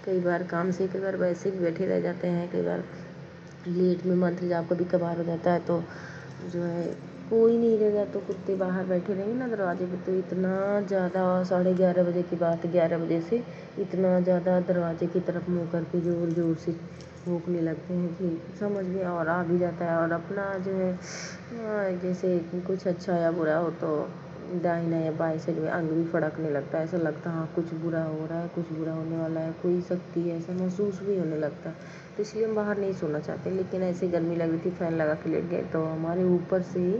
कई बार काम से, कई बार वैसे भी बैठे रह जाते हैं, कई बार लेट में मंत्र जाप कभी कभार हो जाता है। तो जो है कोई नहीं रहेगा तो कुत्ते बाहर बैठे रहेंगे ना दरवाजे पे, तो इतना ज़्यादा 11:30 बजे की बात, 11 बजे से इतना ज़्यादा दरवाजे की तरफ मुँह करके ज़ोर ज़ोर से भौंकने लगते हैं कि समझ में और आ भी जाता है। और अपना जो है जैसे कुछ अच्छा या बुरा हो तो दाहिना या बाएं साइड में अंग भी फड़कने लगता है, ऐसा लगता है हाँ कुछ बुरा हो रहा है, कुछ बुरा होने वाला है, कोई शक्ति है, ऐसा महसूस भी होने लगता है। तो इसलिए हम बाहर नहीं सोना चाहते, लेकिन ऐसे गर्मी लग रही थी, फ़ैन लगा के लेट गए तो हमारे ऊपर से ही,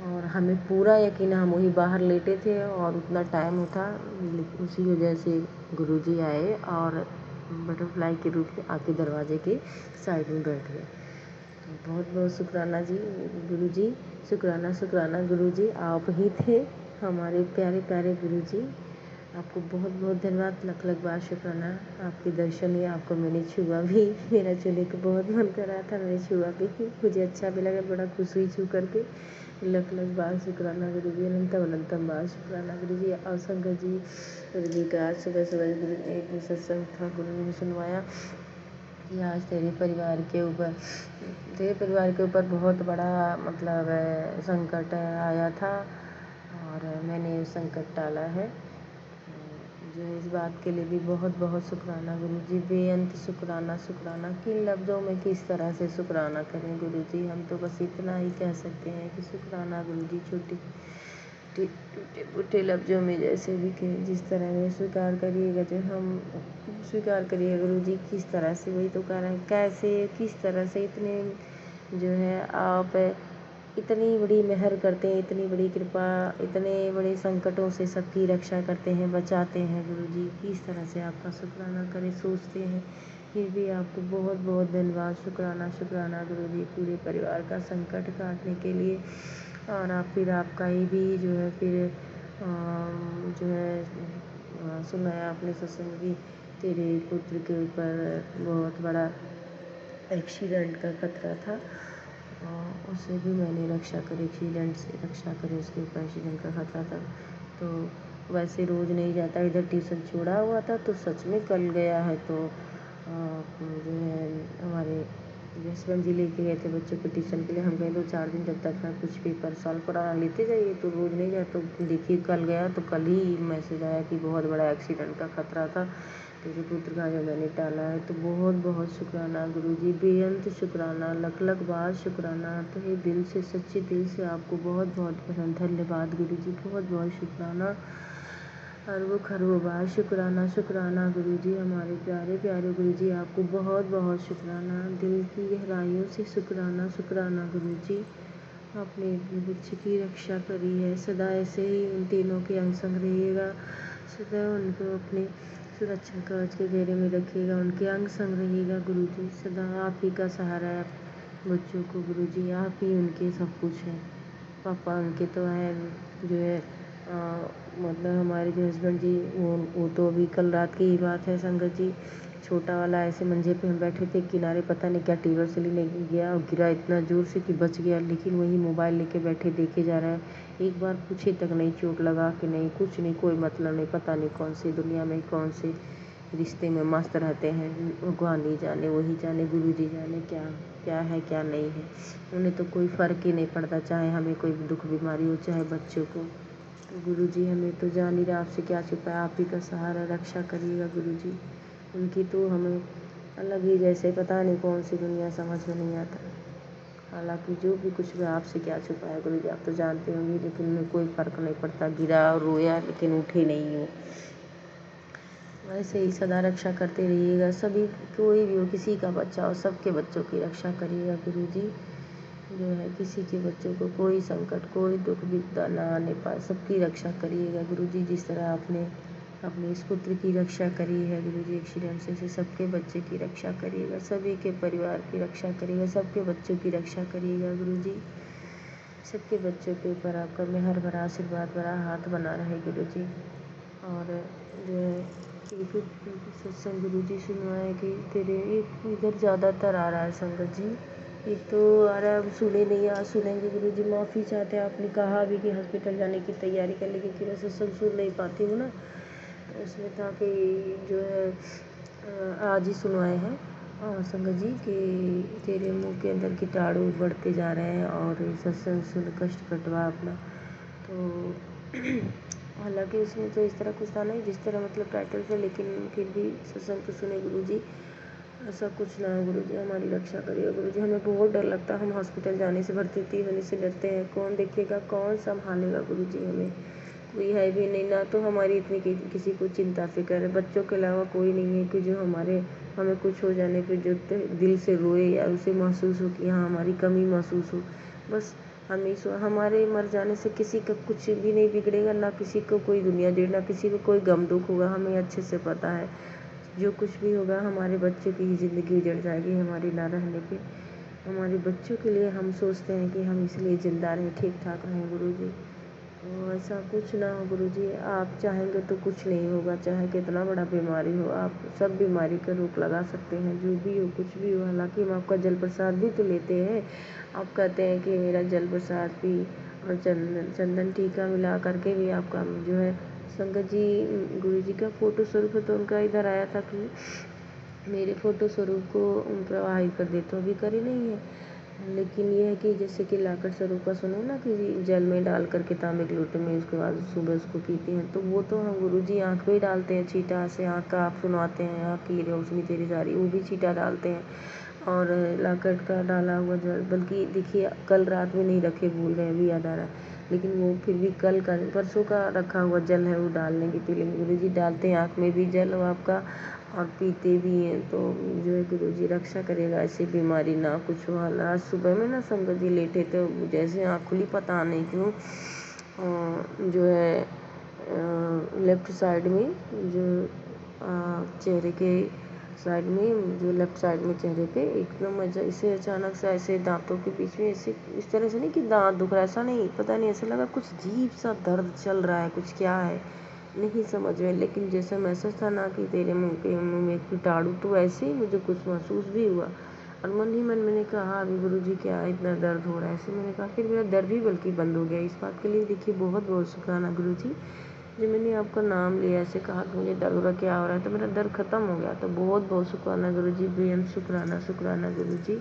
और हमें पूरा यकीन है हम वही बाहर लेटे थे और उतना टाइम था, उसी वजह से गुरुजी आए और बटरफ्लाई के रूप में आके दरवाजे के साइड में बैठ गए। तो बहुत बहुत शुक्राना जी गुरुजी, शुक्राना शुक्राना गुरुजी, आप ही थे हमारे प्यारे प्यारे गुरुजी। आपको बहुत बहुत धन्यवाद, लख लख बार शुक्राना। आपके दर्शन हुए, आपको मैंने छुआ भी, मेरा छूने को बहुत मन कर रहा था, मैंने छुआ भी, मुझे अच्छा भी लगा, बड़ा खुश हुई छू करके। लख लख बार शुक्राना गुरुजी, अनंतम अनंतम बार शुक्राना गुरुजी। और शंकर जी गुरुजी का आज सुबह सुबह गुरु एक सत्संग था, गुरुजी ने सुनवाया कि आज तेरे परिवार के ऊपर बहुत बड़ा मतलब संकट आया था और मैंने उस संकट टाला है। जो है इस बात के लिए भी बहुत बहुत शुक्राना गुरुजी, बेअंत शुक्राना शुक्राना। किन लफ्ज़ों में किस तरह से शुक्राना करें गुरुजी, हम तो बस इतना ही कह सकते हैं कि शुक्राना गुरुजी। टूटे फूटे लफ्ज़ों में जैसे भी कहें, जिस तरह में स्वीकार करिएगा, जो हम स्वीकार करिए गुरुजी, किस तरह से, वही तो कह रहे हैं, कैसे किस तरह से इतने जो है आप इतनी बड़ी मेहर करते हैं, इतनी बड़ी कृपा, इतने बड़े संकटों से सबकी रक्षा करते हैं, बचाते हैं गुरुजी। किस तरह से आपका शुक्राना करें सोचते हैं, फिर भी आपको बहुत बहुत धन्यवाद, शुक्राना शुक्राना गुरुजी, पूरे परिवार का संकट काटने के लिए। और आपका ही भी जो है फिर जो है सुनाया आपने सत्संग की, तेरे पुत्र के ऊपर बहुत बड़ा एक्सीडेंट का खतरा था, उससे भी मैंने रक्षा करी, एक्सीडेंट से रक्षा करी, उसके ऊपर एक्सीडेंट का खतरा था। तो वैसे रोज़ नहीं जाता, इधर ट्यूशन छोड़ा हुआ था तो सच में कल गया है। तो जो है हमारे हस्बैंड जी लेके गए थे बच्चों को ट्यूशन के लिए, हम गए 2-4 दिन, जब तक है कुछ पेपर सॉल्व कराना लेते जाइए, तो रोज़ नहीं जाए। तो देखिए कल गया तो कल ही मैसेज आया कि बहुत बड़ा एक्सीडेंट का खतरा था, तेरे पुत्र का जो मैंने टाला है। तो बहुत बहुत शुक्राना गुरुजी, बेअंत शुक्राना, लख लख बार शुक्राना। तो ये दिल से, सच्चे दिल से आपको बहुत बहुत धन्यवाद गुरुजी, बहुत बहुत शुक्राना, अरबों खरबों बार शुक्राना शुक्राना गुरुजी, हमारे प्यारे प्यारे गुरुजी, आपको बहुत बहुत शुक्राना, दिल की गहराइयों से शुक्राना शुक्राना गुरुजी। आपने अपने बच्चे की रक्षा करी है, सदा ऐसे ही उन तीनों के अंग संग रहिएगा, सदा उनको अपने सुरक्षा कवच के घेरे में रखिएगा, उनके अंग संग रहिएगा गुरुजी। सदा आप ही का सहारा है बच्चों को गुरुजी, आप ही उनके सब कुछ हैं। पापा उनके तो हैं जो है मतलब हमारे जो हस्बैंड जी, वो तो अभी कल रात की ही बात है संगत जी, छोटा वाला ऐसे मंजे पे हम बैठे थे किनारे, पता नहीं क्या टीवर से लेने गया और गिरा इतना ज़ोर से कि बच गया, लेकिन वही मोबाइल लेके बैठे देखे जा रहा है, एक बार पूछे तक नहीं, चोट लगा कि नहीं, कुछ नहीं, कोई मतलब नहीं, पता नहीं कौन सी दुनिया में कौन से रिश्ते में मस्त रहते हैं, भगवान ही जाने, वही जाने, गुरु जी जाने क्या क्या है क्या नहीं है, उन्हें तो कोई फ़र्क ही नहीं पड़ता, चाहे हमें कोई दुख बीमारी हो चाहे बच्चों को। तो गुरु जी हमें तो जान ही रहा, आपसे क्या छुपाया, आप ही का सहारा, रक्षा करिएगा गुरु जी। उनकी तो हमें अलग ही जैसे पता नहीं कौन सी दुनिया समझ में नहीं आता। हालांकि जो भी कुछ भी, आपसे क्या छुपाया गुरु जी, आप तो जानते होंगे, लेकिन उन्हें कोई फ़र्क नहीं पड़ता, गिरा और रोया लेकिन उठे नहीं हो। वैसे ही सदा रक्षा करते रहिएगा, सभी कोई भी हो, किसी का बच्चा हो, सबके बच्चों की रक्षा करिएगा गुरु जी। जो है किसी के बच्चों को कोई संकट, कोई दुख विपदा ना आने पाए, सबकी रक्षा करिएगा गुरु जी। जिस तरह आपने अपने इस पुत्र की रक्षा करी है गुरु जी एक्सीडेंट से, सबके बच्चे की रक्षा करिएगा, सभी के परिवार की रक्षा करिएगा, सबके बच्चों की रक्षा करिएगा गुरु जी। सबके बच्चों के ऊपर आपका मेहर भरा आशीर्वाद भरा हाथ बना रहे गुरु जी। और जो है सत्संग गुरु जी सुनवाए कि तेरे एक इधर ज़्यादातर आ रहा है संगत जी, एक तो आ रहा है, अब सुने नहीं, आज सुनेंगे गुरु जी, माफ़ी चाहते हैं। आपने कहा भी कि हॉस्पिटल जाने की तैयारी कर, लेकिन कि मैं सत्संग सुन नहीं पाती हूँ ना, तो उसमें था कि जो है आज ही सुनवाए हैं संगत जी कि तेरे मुंह के अंदर कीटाणु बढ़ते जा रहे हैं और सत्संग सुन कष्ट कटवा अपना। तो हालांकि उसमें तो इस तरह कुछ था नहीं जिस तरह मतलब टाइटल से, लेकिन फिर भी सत्संग तो सुने गुरु जी। ऐसा कुछ ना हो गुरुजी, हमारी रक्षा करिए गुरुजी। हमें बहुत डर लगता है, हम हॉस्पिटल जाने से, भर्ती होने से डरते हैं। कौन देखेगा, कौन संभालेगा गुरुजी हमें? कोई है भी नहीं, ना तो हमारी इतनी किसी को चिंता फिक्र है। बच्चों के अलावा कोई नहीं है कि जो हमें कुछ हो जाने पे जो दिल से रोए या उसे महसूस हो कि हाँ हमारी कमी महसूस हो। बस हमारे मर जाने से किसी का कुछ भी नहीं बिगड़ेगा, ना किसी को कोई दुनिया देर, ना किसी को कोई गम दुख होगा। हमें अच्छे से पता है जो कुछ भी होगा हमारे बच्चों की ही ज़िंदगी उजड़ जाएगी हमारी ना रहने पे। हमारे बच्चों के लिए हम सोचते हैं कि हम इसलिए ज़िंदा रहें, ठीक ठाक रहें गुरुजी। तो ऐसा कुछ ना हो गुरुजी, आप चाहेंगे तो कुछ नहीं होगा। चाहे कितना बड़ा बीमारी हो, आप सब बीमारी का रोक लगा सकते हैं, जो भी हो कुछ भी हो। हालांकि हम आपका जल प्रसाद भी तो लेते हैं। आप कहते हैं कि मेरा जल प्रसाद भी और चंदन टीका मिला करके भी आपका जो है संगत जी गुरुजी का फ़ोटो स्वरूप है, तो उनका इधर आया था कि मेरे फ़ोटो स्वरूप को प्रवाहित कर दे, तो अभी करे नहीं है। लेकिन ये है कि जैसे कि लाकड़ स्वरूप का सुनो ना कि जल में डाल करके तांबे के लोटे में, उसके बाद सुबह उसको पीते हैं, तो वो तो हम गुरुजी आँख पे ही डालते हैं छींटा से। आँख का आप सुनवाते हैं, आँख की रोशनी तेरी सारी, वो भी छींटा डालते हैं। और लाकड़ का डाला हुआ जल, बल्कि देखिए कल रात में नहीं रखे, भूल गए, अभी याद आ रहा है। लेकिन वो फिर भी कल का परसों का रखा हुआ जल है, वो डाल लेंगे, पी लेंगे गुरुजी। डालते हैं आँख में भी जल आपका और पीते भी हैं, तो जो है गुरुजी रक्षा करेगा, ऐसी बीमारी ना कुछ हो। आज सुबह में ना संगत जी लेटे थे, जैसे आँख खुली पता नहीं क्यों जो है लेफ्ट साइड में जो चेहरे के साइड में, जो लेफ्ट साइड में चेहरे पे एकदम इसे अचानक से ऐसे दांतों के बीच में ऐसे इस तरह से नहीं कि दांत दुख रहा है, ऐसा नहीं, पता नहीं, ऐसा लगा कुछ अजीब सा दर्द चल रहा है, कुछ क्या है नहीं समझ में। लेकिन जैसा महसूस था ना कि तेरे मुंह में कीटाणु, तो ऐसे ही मुझे कुछ महसूस भी हुआ। और मन ही मन मैंने कहा अभी गुरुजी क्या इतना दर्द हो रहा है, ऐसे मैंने कहा। फिर मेरा दर्द भी बल्कि बंद हो गया। इस बात के लिए देखिए बहुत बहुत शुक्राना गुरुजी, जो मैंने आपका नाम लिया, ऐसे कहा कि मुझे दर्द हो रहा, क्या हो रहा है, तो मेरा दर्द खत्म हो गया। तो बहुत बहुत शुक्राना गुरुजी, बेहद शुक्राना शुक्राना गुरुजी,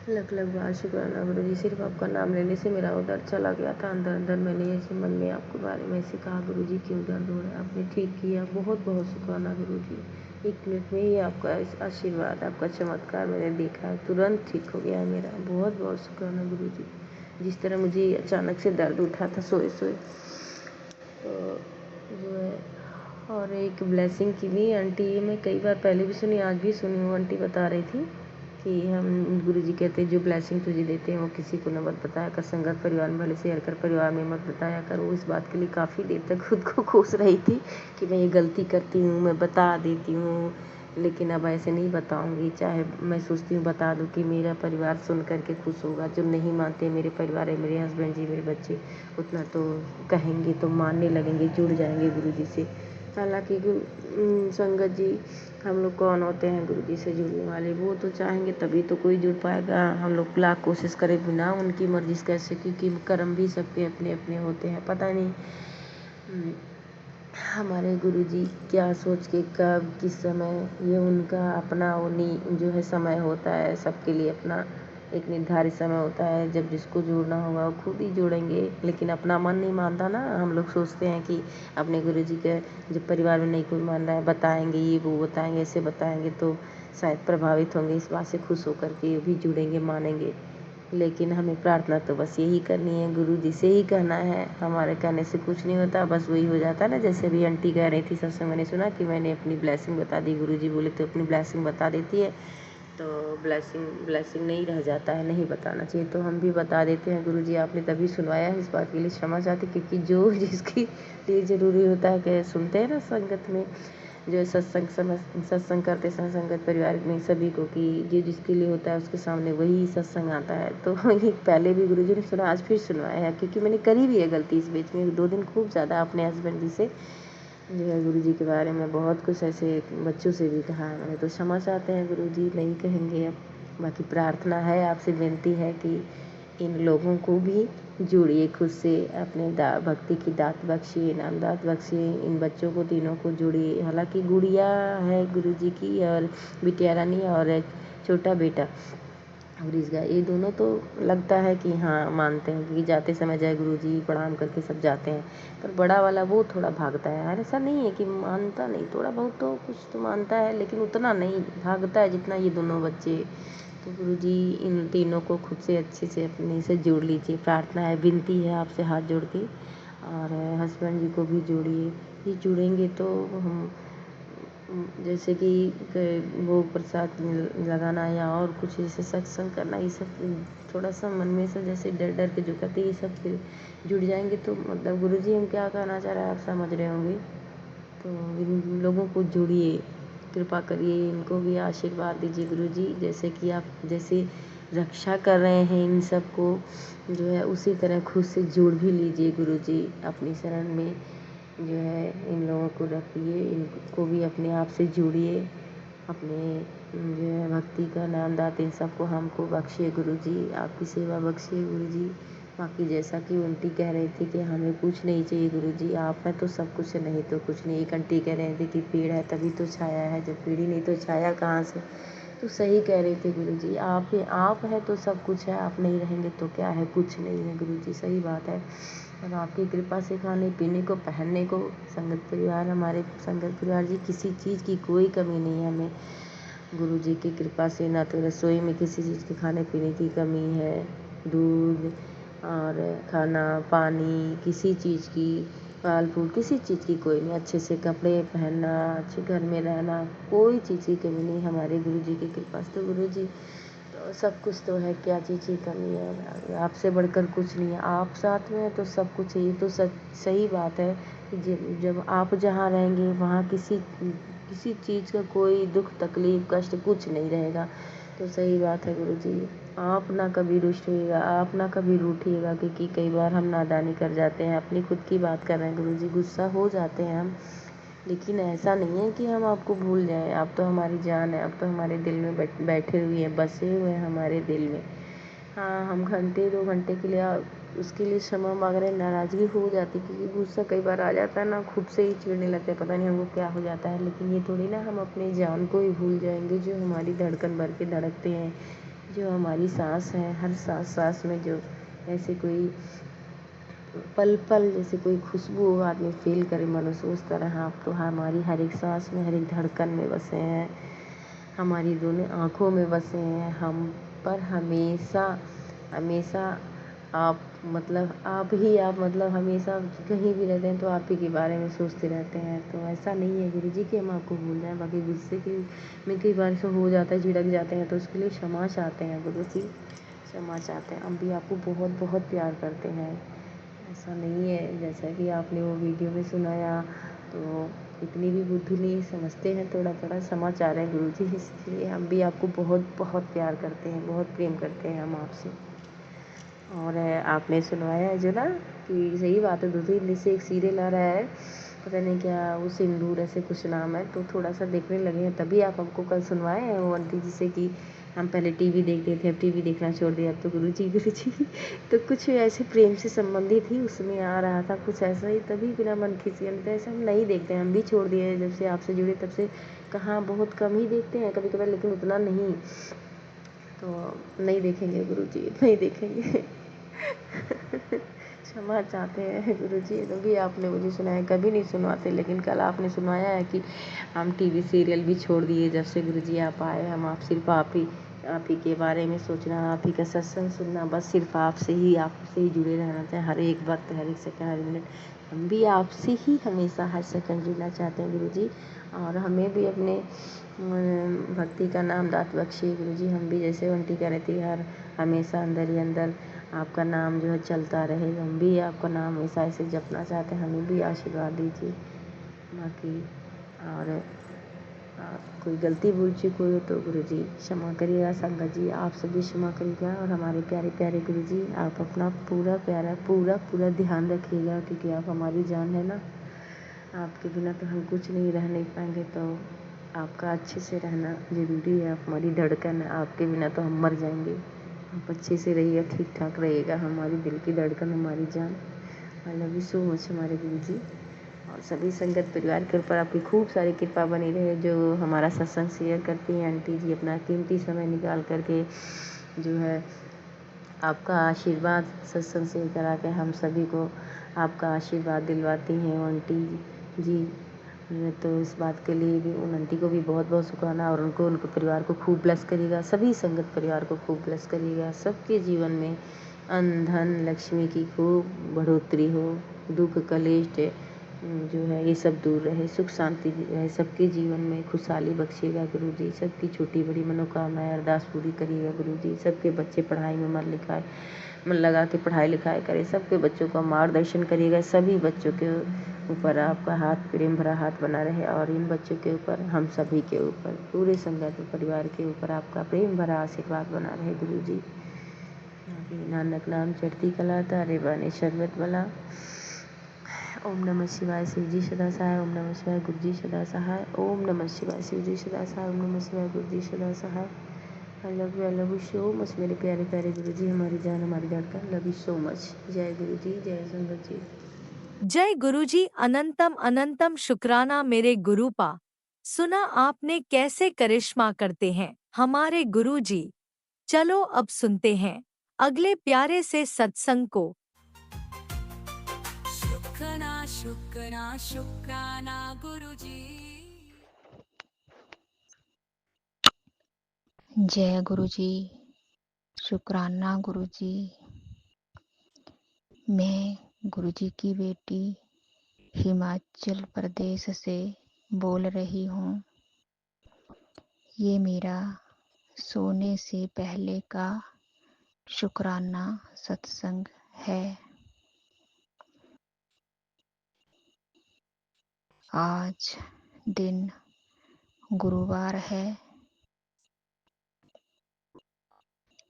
लख लख बार शुक्राना गुरुजी। सिर्फ आपका नाम लेने से मेरा वो दर्द चला गया था अंदर अंदर। मैंने ऐसे मन में आपके बारे में ऐसे कहा गुरुजी क्यों दर्द हो रहा है, आपने ठीक किया, बहुत बहुत शुक्राना गुरुजी। 1 मिनट में ही आपका आशीर्वाद, आपका चमत्कार मैंने देखा है, तुरंत ठीक हो गया है मेरा। बहुत बहुत शुक्राना गुरुजी। जिस तरह मुझे अचानक से दर्द उठा था सोए सोए, तो जो है। और एक ब्लेसिंग की भी आंटी, ये मैं कई बार पहले भी सुनी, आज भी सुनी हूँ। आंटी बता रही थी कि हम गुरुजी कहते हैं जो ब्लेसिंग तुझे देते हैं वो किसी को न मत बताया कर, संगत परिवार में भले शेयर कर, परिवार में मत बताया कर। वो इस बात के लिए काफ़ी देर तक खुद को कोस रही थी कि मैं ये गलती करती हूँ, मैं बता देती हूँ, लेकिन अब ऐसे नहीं बताऊँगी। चाहे मैं सोचती हूँ बता दूँ कि मेरा परिवार सुन करके खुश होगा, जो नहीं मानते मेरे परिवार है, मेरे हस्बैंड जी, मेरे बच्चे, उतना तो कहेंगे तो मानने लगेंगे, जुड़ जाएंगे गुरुजी से। हालांकि संगत जी हम लोग कौन होते हैं गुरुजी से जुड़ने वाले, वो तो चाहेंगे तभी तो कोई जुड़ पाएगा। हम लोग लाख कोशिश करें बिना उनकी मर्जी कैसे, क्योंकि कर्म भी सबके अपने अपने होते हैं। पता नहीं हमारे गुरुजी क्या सोच के कब किस समय, ये उनका अपना वो जो है समय होता है, सबके लिए अपना एक निर्धारित समय होता है। जब जिसको जुड़ना होगा वो खुद ही जुड़ेंगे, लेकिन अपना मन नहीं मानता ना। हम लोग सोचते हैं कि अपने गुरुजी के जब परिवार में नहीं कोई मान रहा है, बताएंगे ये वो बताएंगे, ऐसे बताएंगे तो शायद प्रभावित होंगे, इस बात से खुश होकर के ये भी जुड़ेंगे, मानेंगे। लेकिन हमें प्रार्थना तो बस यही करनी है, गुरुजी से ही कहना है, हमारे कहने से कुछ नहीं होता, बस वही हो जाता है ना। जैसे भी आंटी कह रही थी सत्संग, मैंने सुना कि मैंने अपनी ब्लेसिंग बता दी, गुरुजी बोले तो अपनी ब्लेसिंग बता देती है, तो ब्लेसिंग नहीं रह जाता है, नहीं बताना चाहिए, तो हम भी बता देते हैं। गुरुजी आपने तभी सुनवाया है, इस बात के लिए क्षमा चाहते, क्योंकि जो जिसके लिए ज़रूरी होता है कि सुनते हैं ना संगत में, जो सत्संग करते समय संगत परिवार में सभी को, कि जो जिसके लिए होता है उसके सामने वही सत्संग आता है। तो ये पहले भी गुरुजी ने सुना, आज फिर सुनवाया है, क्योंकि मैंने करी भी है गलती इस बीच में 2 दिन खूब ज़्यादा अपने हस्बैंड जी से जो है गुरुजी के बारे में बहुत कुछ ऐसे बच्चों से भी कहा है मैंने, तो क्षमा चाहते हैं गुरुजी, नहीं कहेंगे अब। बाकी प्रार्थना है, आपसे विनती है कि इन लोगों को भी जोड़िए खुद से, अपने भक्ति की दात बख्शिए, इनाम दात बख्शिए, इन बच्चों को तीनों को जोड़िए। हालांकि गुड़िया है गुरुजी की, और बिटिया रानी, और एक छोटा बेटा, वृष गाय, ये दोनों तो लगता है कि हाँ मानते हैं, क्योंकि जाते समय जय गुरु जी प्रणाम करके सब जाते हैं। पर बड़ा वाला वो थोड़ा भागता है यार, ऐसा नहीं है कि मानता नहीं, थोड़ा बहुत तो कुछ तो मानता है, लेकिन उतना नहीं भागता है जितना ये दोनों बच्चे। तो गुरु जी इन तीनों को खुद से अच्छे से अपने से जोड़ लीजिए, प्रार्थना है, विनती है आपसे हाथ जोड़ के, और हस्बैंड जी को भी जोड़िए। ये जुड़ेंगे तो हम जैसे कि वो प्रसाद लगाना या और कुछ जैसे सत्संग करना, ये सब थोड़ा सा मन में से जैसे डर डर के जो करते ये सब फिर जुड़ जाएंगे। तो मतलब गुरुजी हम क्या कहना चाह रहे हैं आप समझ रहे होंगे। तो इन लोगों को जोड़िए, कृपा करिए, इनको भी आशीर्वाद दीजिए गुरुजी, जैसे कि आप जैसे रक्षा कर रहे हैं इन सब को जो है, उसी तरह खुद से जोड़ भी लीजिए गुरुजी अपनी शरण में जो है। इन लोगों को रखिए, इनको भी अपने आप से जोड़िए, अपने जो है भक्ति का नाम दाते इन सबको हमको बख्शिए गुरुजी, आपकी सेवा बख्शिए गुरुजी। बाकी जैसा कि आंटी कह रही थी कि हमें कुछ नहीं चाहिए गुरुजी, आप हैं तो सब कुछ है, नहीं तो कुछ नहीं। एक आंटी कह रही थी कि पेड़ है तभी तो छाया है, जब पेड़ ही नहीं तो छाया कहाँ से। तो सही कह रहे थे गुरुजी, आप हैं तो सब कुछ है, आप नहीं रहेंगे तो क्या है, कुछ नहीं है गुरुजी, सही बात है। और आपकी कृपा से खाने पीने को, पहनने को, संगत परिवार, हमारे संगत परिवार जी किसी चीज़ की कोई कमी नहीं है हमें गुरु जी की कृपा से। ना तो रसोई में किसी चीज़ के खाने पीने की कमी है, दूध और खाना पानी किसी चीज़ की, फल फूल किसी चीज़ की कोई नहीं, अच्छे से कपड़े पहनना, अच्छे घर में रहना, कोई चीज़ की कमी नहीं हमारे गुरु जी की कृपा से। तो गुरु जी तो सब कुछ तो है, क्या चीज़ की कमी है, आपसे बढ़कर कुछ नहीं है, आप साथ में हैं तो सब कुछ है। ये तो सही बात है कि जब आप जहाँ रहेंगे वहाँ किसी चीज़ का कोई दुख तकलीफ कष्ट कुछ नहीं रहेगा। तो सही बात है गुरुजी, आप ना कभी रुष्ट होइएगा, आप ना कभी रूठिएगा, क्योंकि कई बार हम नादानी कर जाते हैं, अपनी खुद की बात कर रहे हैं गुरुजी, गुस्सा हो जाते हैं हम, लेकिन ऐसा नहीं है कि हम आपको भूल जाएं। आप तो हमारी जान है, आप तो हमारे दिल में बैठे हुए हैं, बसे हुए हैं हमारे दिल में। हाँ, हम घंटे 2 घंटे के लिए उसके लिए क्षमा मांग रहे हैं, नाराज़गी हो जाती है, क्योंकि गुस्सा कई बार आ जाता है ना, खुद से ही चिढ़ने लगते हैं, पता नहीं हमको क्या हो जाता है। लेकिन ये थोड़ी ना हम अपनी जान को ही भूल जाएंगे, जो हमारी धड़कन भर के धड़कते हैं, जो हमारी सांस है, हर सांस में जो ऐसे कोई पल पल जैसे कोई खुशबू आदमी फील करे मनुष्य, उस तरह आप तो हमारी हर एक सांस में, हर एक धड़कन में बसे हैं, हमारी दोनों आँखों में बसे हैं। हम पर हमेशा हमेशा आप मतलब हमेशा कहीं भी रहते हैं तो आप ही के बारे में सोचते रहते हैं। तो ऐसा नहीं है गुरुजी कि हम आपको भूल जाएं। बाकी गुस्से के में कई बार ऐसा हो जाता है, झिड़क जाते हैं, तो उसके लिए क्षमा चाहते हैं गुरुजी, क्षमा चाहते हैं। हम भी आपको बहुत बहुत प्यार करते हैं, ऐसा नहीं है जैसा कि आपने वो वीडियो में सुनाया। तो इतनी भी बुद्धि नहीं, समझते हैं थोड़ा थोड़ा, क्षमा चाह रहे हैं गुरुजी, इसलिए हम भी आपको बहुत बहुत प्यार करते हैं, बहुत प्रेम करते हैं हम आपसे। और आपने सुनवाया है जो ना कि सही बात है, दूसरी हिंदी से एक सीरियल आ रहा है, पता नहीं क्या, वो सिंदूर ऐसे कुछ नाम है, तो थोड़ा सा देखने लगे हैं, तभी आप हमको कल सुनवाए हैं वो आंटी जी से कि हम पहले टीवी देखते थे, अब टीवी देखना छोड़ दिया, अब तो गुरुजी तो कुछ ऐसे प्रेम से संबंधित ही उसमें आ रहा था, कुछ ऐसा ही, तभी बिना मन खिसियन तो ऐसा हम नहीं देखते हैं, हम भी छोड़ दिए हैं जब से आपसे जुड़े तब से। कहाँ, बहुत कम ही देखते हैं कभी कभार, लेकिन उतना नहीं, तो नहीं देखेंगे गुरुजी, नहीं देखेंगे क्षमा चाहते हैं गुरुजी, भी आपने मुझे सुनाया, कभी नहीं सुनवाते, लेकिन कल आपने सुनाया है कि हम टीवी सीरियल भी छोड़ दिए जब से गुरुजी आप आए। हम आप सिर्फ आप ही के बारे में सोचना, आप ही का सत्संग सुनना, बस सिर्फ आपसे ही जुड़े रहना चाहें, हर एक वक्त, हर एक सेकंड, हर मिनट हम भी आपसे ही हमेशा हर सेकंड जुड़ना चाहते हैं गुरुजी। और हमें भी अपने भक्ति का नाम दात बख्शिए गुरुजी, हम भी जैसे आंटी कह रही थी हमेशा अंदर ही अंदर आपका नाम जो है चलता रहे, हम भी आपका नाम हमेशा ऐसे जपना चाहते हैं, हमें भी आशीर्वाद दीजिए। बाकी और कोई गलती भूल चूक हुई हो तो गुरुजी क्षमा करिएगा, संगत जी आप सभी क्षमा करिएगा। और हमारे प्यारे प्यारे गुरुजी आप अपना पूरा ध्यान रखिएगा, क्योंकि आप हमारी जान है ना, आपके बिना तो हम कुछ नहीं रह नहीं पाएंगे, तो आपका अच्छे से रहना ज़रूरी है, आप हमारी धड़कन है, आपके बिना तो हम मर जाएंगे। आप अच्छे से रहिएगा, ठीक ठाक रहिएगा, हमारी दिल की धड़कन, हमारी जान। आई लव यू सो मच हमारे गुरुजी। और सभी संगत परिवार के ऊपर आपकी खूब सारी कृपा बनी रहे, जो हमारा सत्संग शेयर करती हैं आंटी जी, अपना कीमती समय निकाल करके जो है आपका आशीर्वाद सत्संग से करा के हम सभी को आपका आशीर्वाद दिलवाती हैं आंटी जी। तो इस बात के लिए भी उन आंटी को भी बहुत बहुत शुक्राना, और उनके परिवार को खूब ब्लेस करिएगा, सभी संगत परिवार को खूब ब्लेस करिएगा, सबके जीवन में अन्न धन लक्ष्मी की खूब बढ़ोतरी हो, दुख कलेश जो है ये सब दूर रहे, सुख शांति रहे, सबके जीवन में खुशहाली बख्शिएगा गुरु जी, सबकी छोटी बड़ी मनोकामनाएं अरदास पूरी करिएगा गुरु जी, सबके बच्चे पढ़ाई में मन लगा के पढ़ाई लिखाई करें, सबके बच्चों का मार्गदर्शन करिएगा, सभी बच्चों के ऊपर आपका हाथ प्रेम भरा हाथ बना रहे, और इन बच्चों के ऊपर हम सभी के ऊपर पूरे संगत परिवार के ऊपर आपका प्रेम भरा आशीर्वाद बना रहे गुरु जी। नानक नाम चढ़ती कला तारे बाने शरबत वाला। ओम नमः शिवाय शिव जी सदा सहाय, ओम नमः शिवाय गुरु जी सदा सहाय, ओम नमः शिवाय शिव जी सदा सहाय, ओम नमः शिवाय गुरु जी सदा सहाय। I love you so much मेरे प्यारे प्यारे गुरु जी, हमारी जान हमारी धड़कन, लव यू सो मच। जय गुरु जी, जय संगत जी। जय गुरुजी, अनंतम अनंतम शुक्राना मेरे गुरुपा। सुना आपने कैसे करिश्मा करते हैं हमारे गुरुजी। चलो अब सुनते हैं अगले प्यारे से सत्संग को। शुक्राना शुक्राना शुक्राना गुरुजी। जय गुरुजी, शुक्राना गुरुजी। मैं गुरुजी की बेटी हिमाचल प्रदेश से बोल रही हूँ। ये मेरा सोने से पहले का शुक्राना सत्संग है। आज दिन गुरुवार है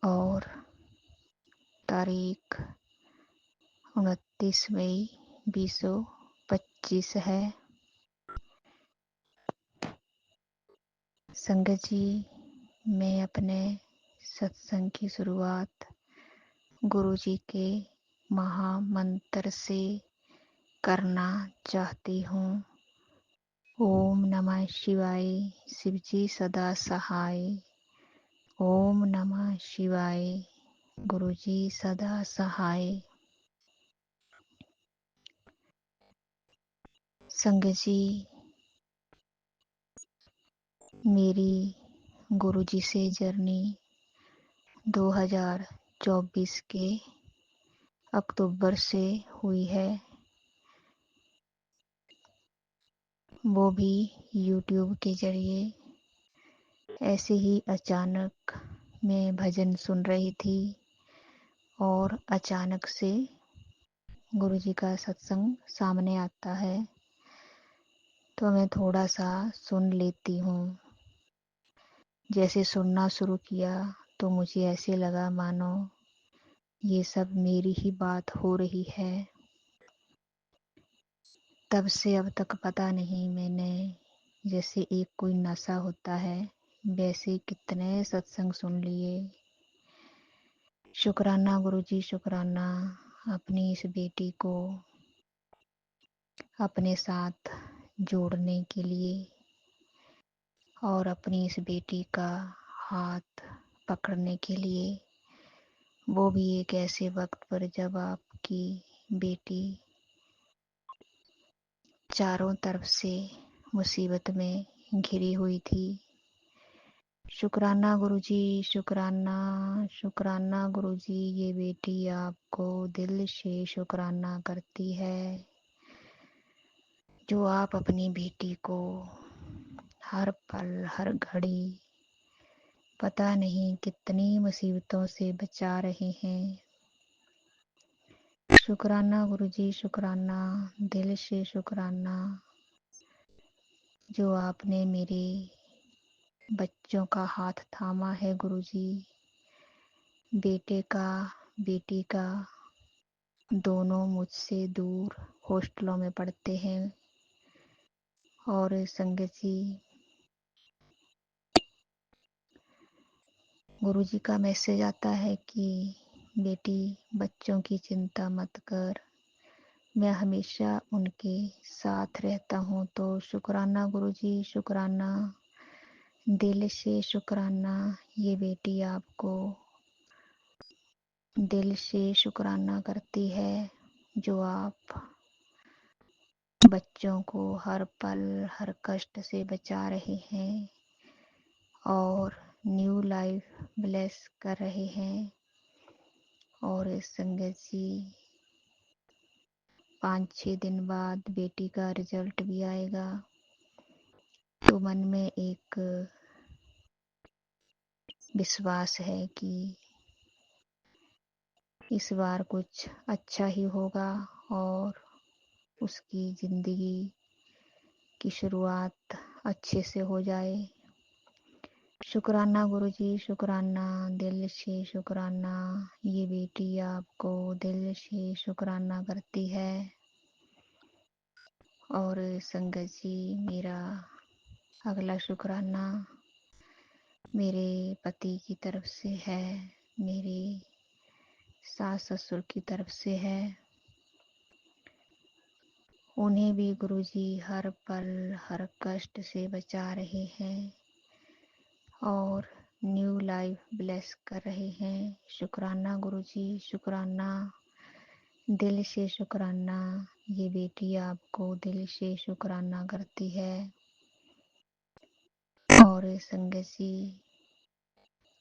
और तारीख 29 मई 2025 है। संगत जी, मैं अपने सत्संग की शुरुआत गुरुजी के महामंत्र से करना चाहती हूँ। ओम नमः शिवाय शिवजी सदा सहाय, ओम नमः शिवाय गुरुजी सदा सहाय। संगत जी, मेरी गुरुजी से जर्नी 2024 के अक्टूबर से हुई है, वो भी YouTube के जरिए। ऐसे ही अचानक मैं भजन सुन रही थी और अचानक से गुरुजी का सत्संग सामने आता है, तो मैं थोड़ा सा सुन लेती हूँ। जैसे सुनना शुरू किया तो मुझे ऐसे लगा मानो ये सब मेरी ही बात हो रही है। तब से अब तक पता नहीं, मैंने जैसे एक कोई नशा होता है वैसे कितने सत्संग सुन लिए। शुक्राना गुरुजी, शुक्राना अपनी इस बेटी को अपने साथ जोड़ने के लिए और अपनी इस बेटी का हाथ पकड़ने के लिए, वो भी एक ऐसे वक्त पर जब आपकी बेटी चारों तरफ से मुसीबत में घिरी हुई थी। शुक्राना गुरुजी, शुक्राना शुक्राना गुरुजी, ये बेटी आपको दिल से शुक्राना करती है जो आप अपनी बेटी को हर पल हर घड़ी पता नहीं कितनी मुसीबतों से बचा रहे हैं। शुक्राना गुरुजी, शुक्राना दिल से शुक्राना जो आपने मेरे बच्चों का हाथ थामा है गुरुजी। बेटे का बेटी का दोनों मुझसे दूर हॉस्टलों में पढ़ते हैं। और संगत जी, गुरुजी का मैसेज आता है कि बेटी बच्चों की चिंता मत कर, मैं हमेशा उनके साथ रहता हूँ। तो शुक्राना गुरुजी, शुक्राना दिल से शुक्राना, ये बेटी आपको दिल से शुक्राना करती है जो आप बच्चों को हर पल हर कष्ट से बचा रहे हैं और न्यू लाइफ ब्लेस कर रहे हैं। और संगत जी 5-6 दिन बाद बेटी का रिजल्ट भी आएगा, तो मन में एक विश्वास है कि इस बार कुछ अच्छा ही होगा और उसकी ज़िंदगी की शुरुआत अच्छे से हो जाए। शुक्राना गुरुजी, शुक्राना, दिल से शुक्राना। ये बेटी आपको दिल से शुक्राना करती है। और संगत जी मेरा अगला शुक्राना मेरे पति की तरफ से है, मेरे सास ससुर की तरफ से है। उन्हें भी गुरुजी हर पल हर कष्ट से बचा रहे हैं और न्यू लाइफ ब्लेस कर रहे हैं। शुक्राना गुरुजी, शुक्राना, दिल से शुक्राना। ये बेटी आपको दिल से शुक्राना करती है। और संगत जी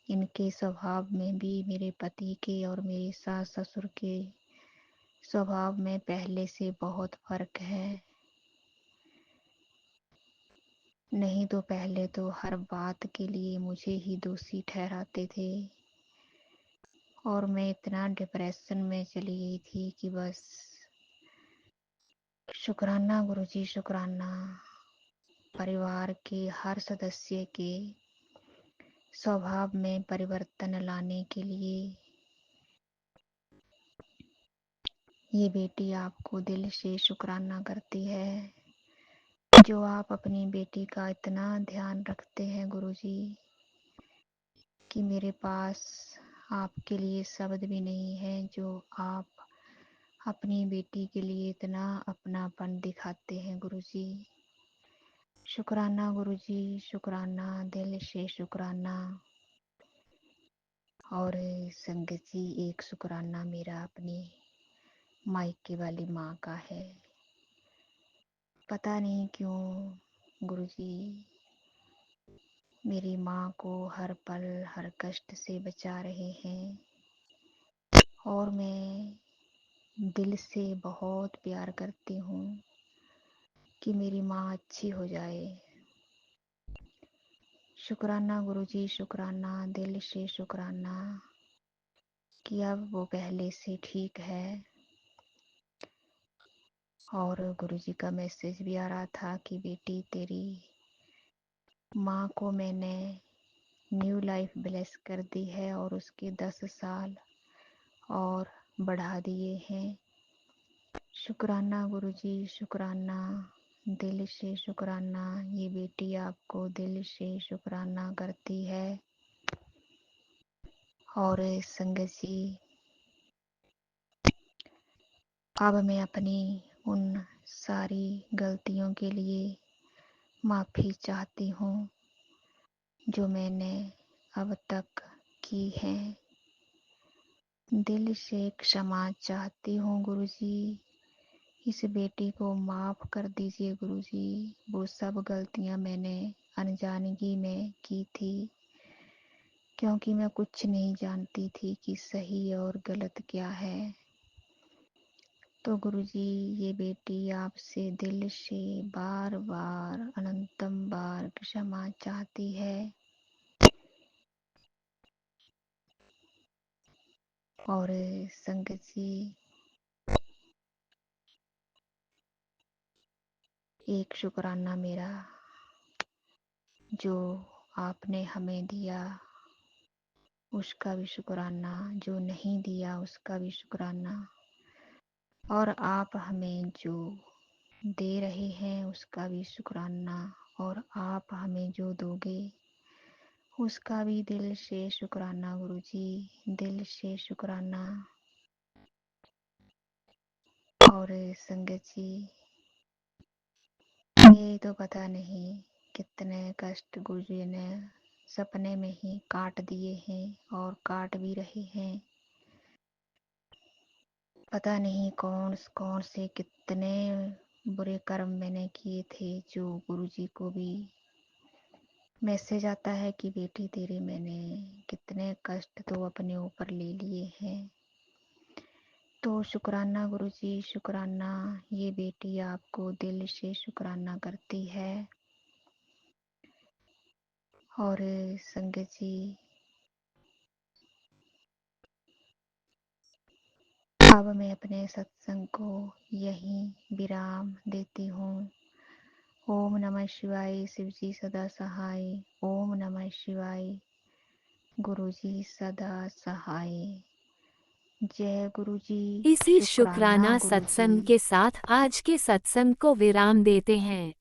इनके स्वभाव में भी मेरे पति के और मेरे सास ससुर के स्वभाव में पहले से बहुत फर्क है। नहीं तो पहले तो हर बात के लिए मुझे ही दोषी ठहराते थे और मैं इतना डिप्रेशन में चली गई थी कि बस शुक्राना गुरुजी, शुक्राना। परिवार के हर सदस्य के स्वभाव में परिवर्तन लाने के लिए ये बेटी आपको दिल से शुक्राना करती है, जो आप अपनी बेटी का इतना ध्यान रखते हैं गुरुजी कि मेरे पास आपके लिए शब्द भी नहीं है, जो आप अपनी बेटी के लिए इतना अपनापन दिखाते हैं गुरुजी। शुक्राना गुरुजी, शुक्राना, दिल से शुक्राना। और संगत जी एक शुक्राना मेरा अपनी मायके वाली माँ का है। पता नहीं क्यों गुरुजी मेरी माँ को हर पल हर कष्ट से बचा रहे हैं और मैं दिल से बहुत प्यार करती हूँ कि मेरी माँ अच्छी हो जाए। शुक्राना गुरुजी, शुक्राना, दिल से शुक्राना कि अब वो पहले से ठीक है। और गुरुजी का मैसेज भी आ रहा था कि बेटी तेरी माँ को मैंने न्यू लाइफ ब्लेस कर दी है और उसके 10 साल और बढ़ा दिए हैं। शुक्राना गुरुजी, शुक्राना, दिल से शुक्राना। ये बेटी आपको दिल से शुक्राना करती है। और संगत जी अब मैं अपनी उन सारी गलतियों के लिए माफ़ी चाहती हूँ जो मैंने अब तक की है। दिल से क्षमा चाहती हूँ गुरुजी। इस बेटी को माफ़ कर दीजिए गुरुजी। वो सब गलतियाँ मैंने अनजानगी में की थी, क्योंकि मैं कुछ नहीं जानती थी कि सही और गलत क्या है। तो गुरुजी ये बेटी आपसे दिल से बार बार अनंतम बार क्षमा चाहती है। और संगत जी एक शुक्राना मेरा जो आपने हमें दिया उसका भी शुक्राना, जो नहीं दिया उसका भी शुक्राना, और आप हमें जो दे रहे हैं उसका भी शुक्राना, और आप हमें जो दोगे उसका भी दिल से शुक्राना गुरुजी, दिल से शुक्राना। और संगत जी ये तो पता नहीं कितने कष्ट गुरुजी ने सपने में ही काट दिए हैं और काट भी रहे हैं। पता नहीं कौन कौन से कितने बुरे कर्म मैंने किए थे, जो गुरुजी को भी मैसेज आता है कि बेटी तेरे मैंने कितने कष्ट तो अपने ऊपर ले लिए हैं। तो शुक्राना गुरुजी, शुक्राना। ये बेटी आपको दिल से शुक्राना करती है। और संगत जी, अब मैं अपने सत्संग को यहीं विराम देती हूँ। ओम नमः शिवाय, शिवजी सदा सहाय। ओम नमः शिवाय, गुरुजी सदा सहाय। जय गुरुजी, इसी शुक्राना शुक्राना सत्संग गुरुजी। के साथ आज के सत्संग को विराम देते हैं।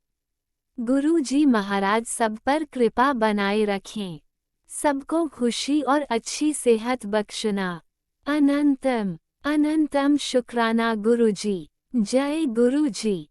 गुरु जी महाराज सब पर कृपा बनाए रखें, सबको खुशी और अच्छी सेहत बख्शना। अनंतम अनंतम शुक्राना गुरु जी। जय गुरु जी।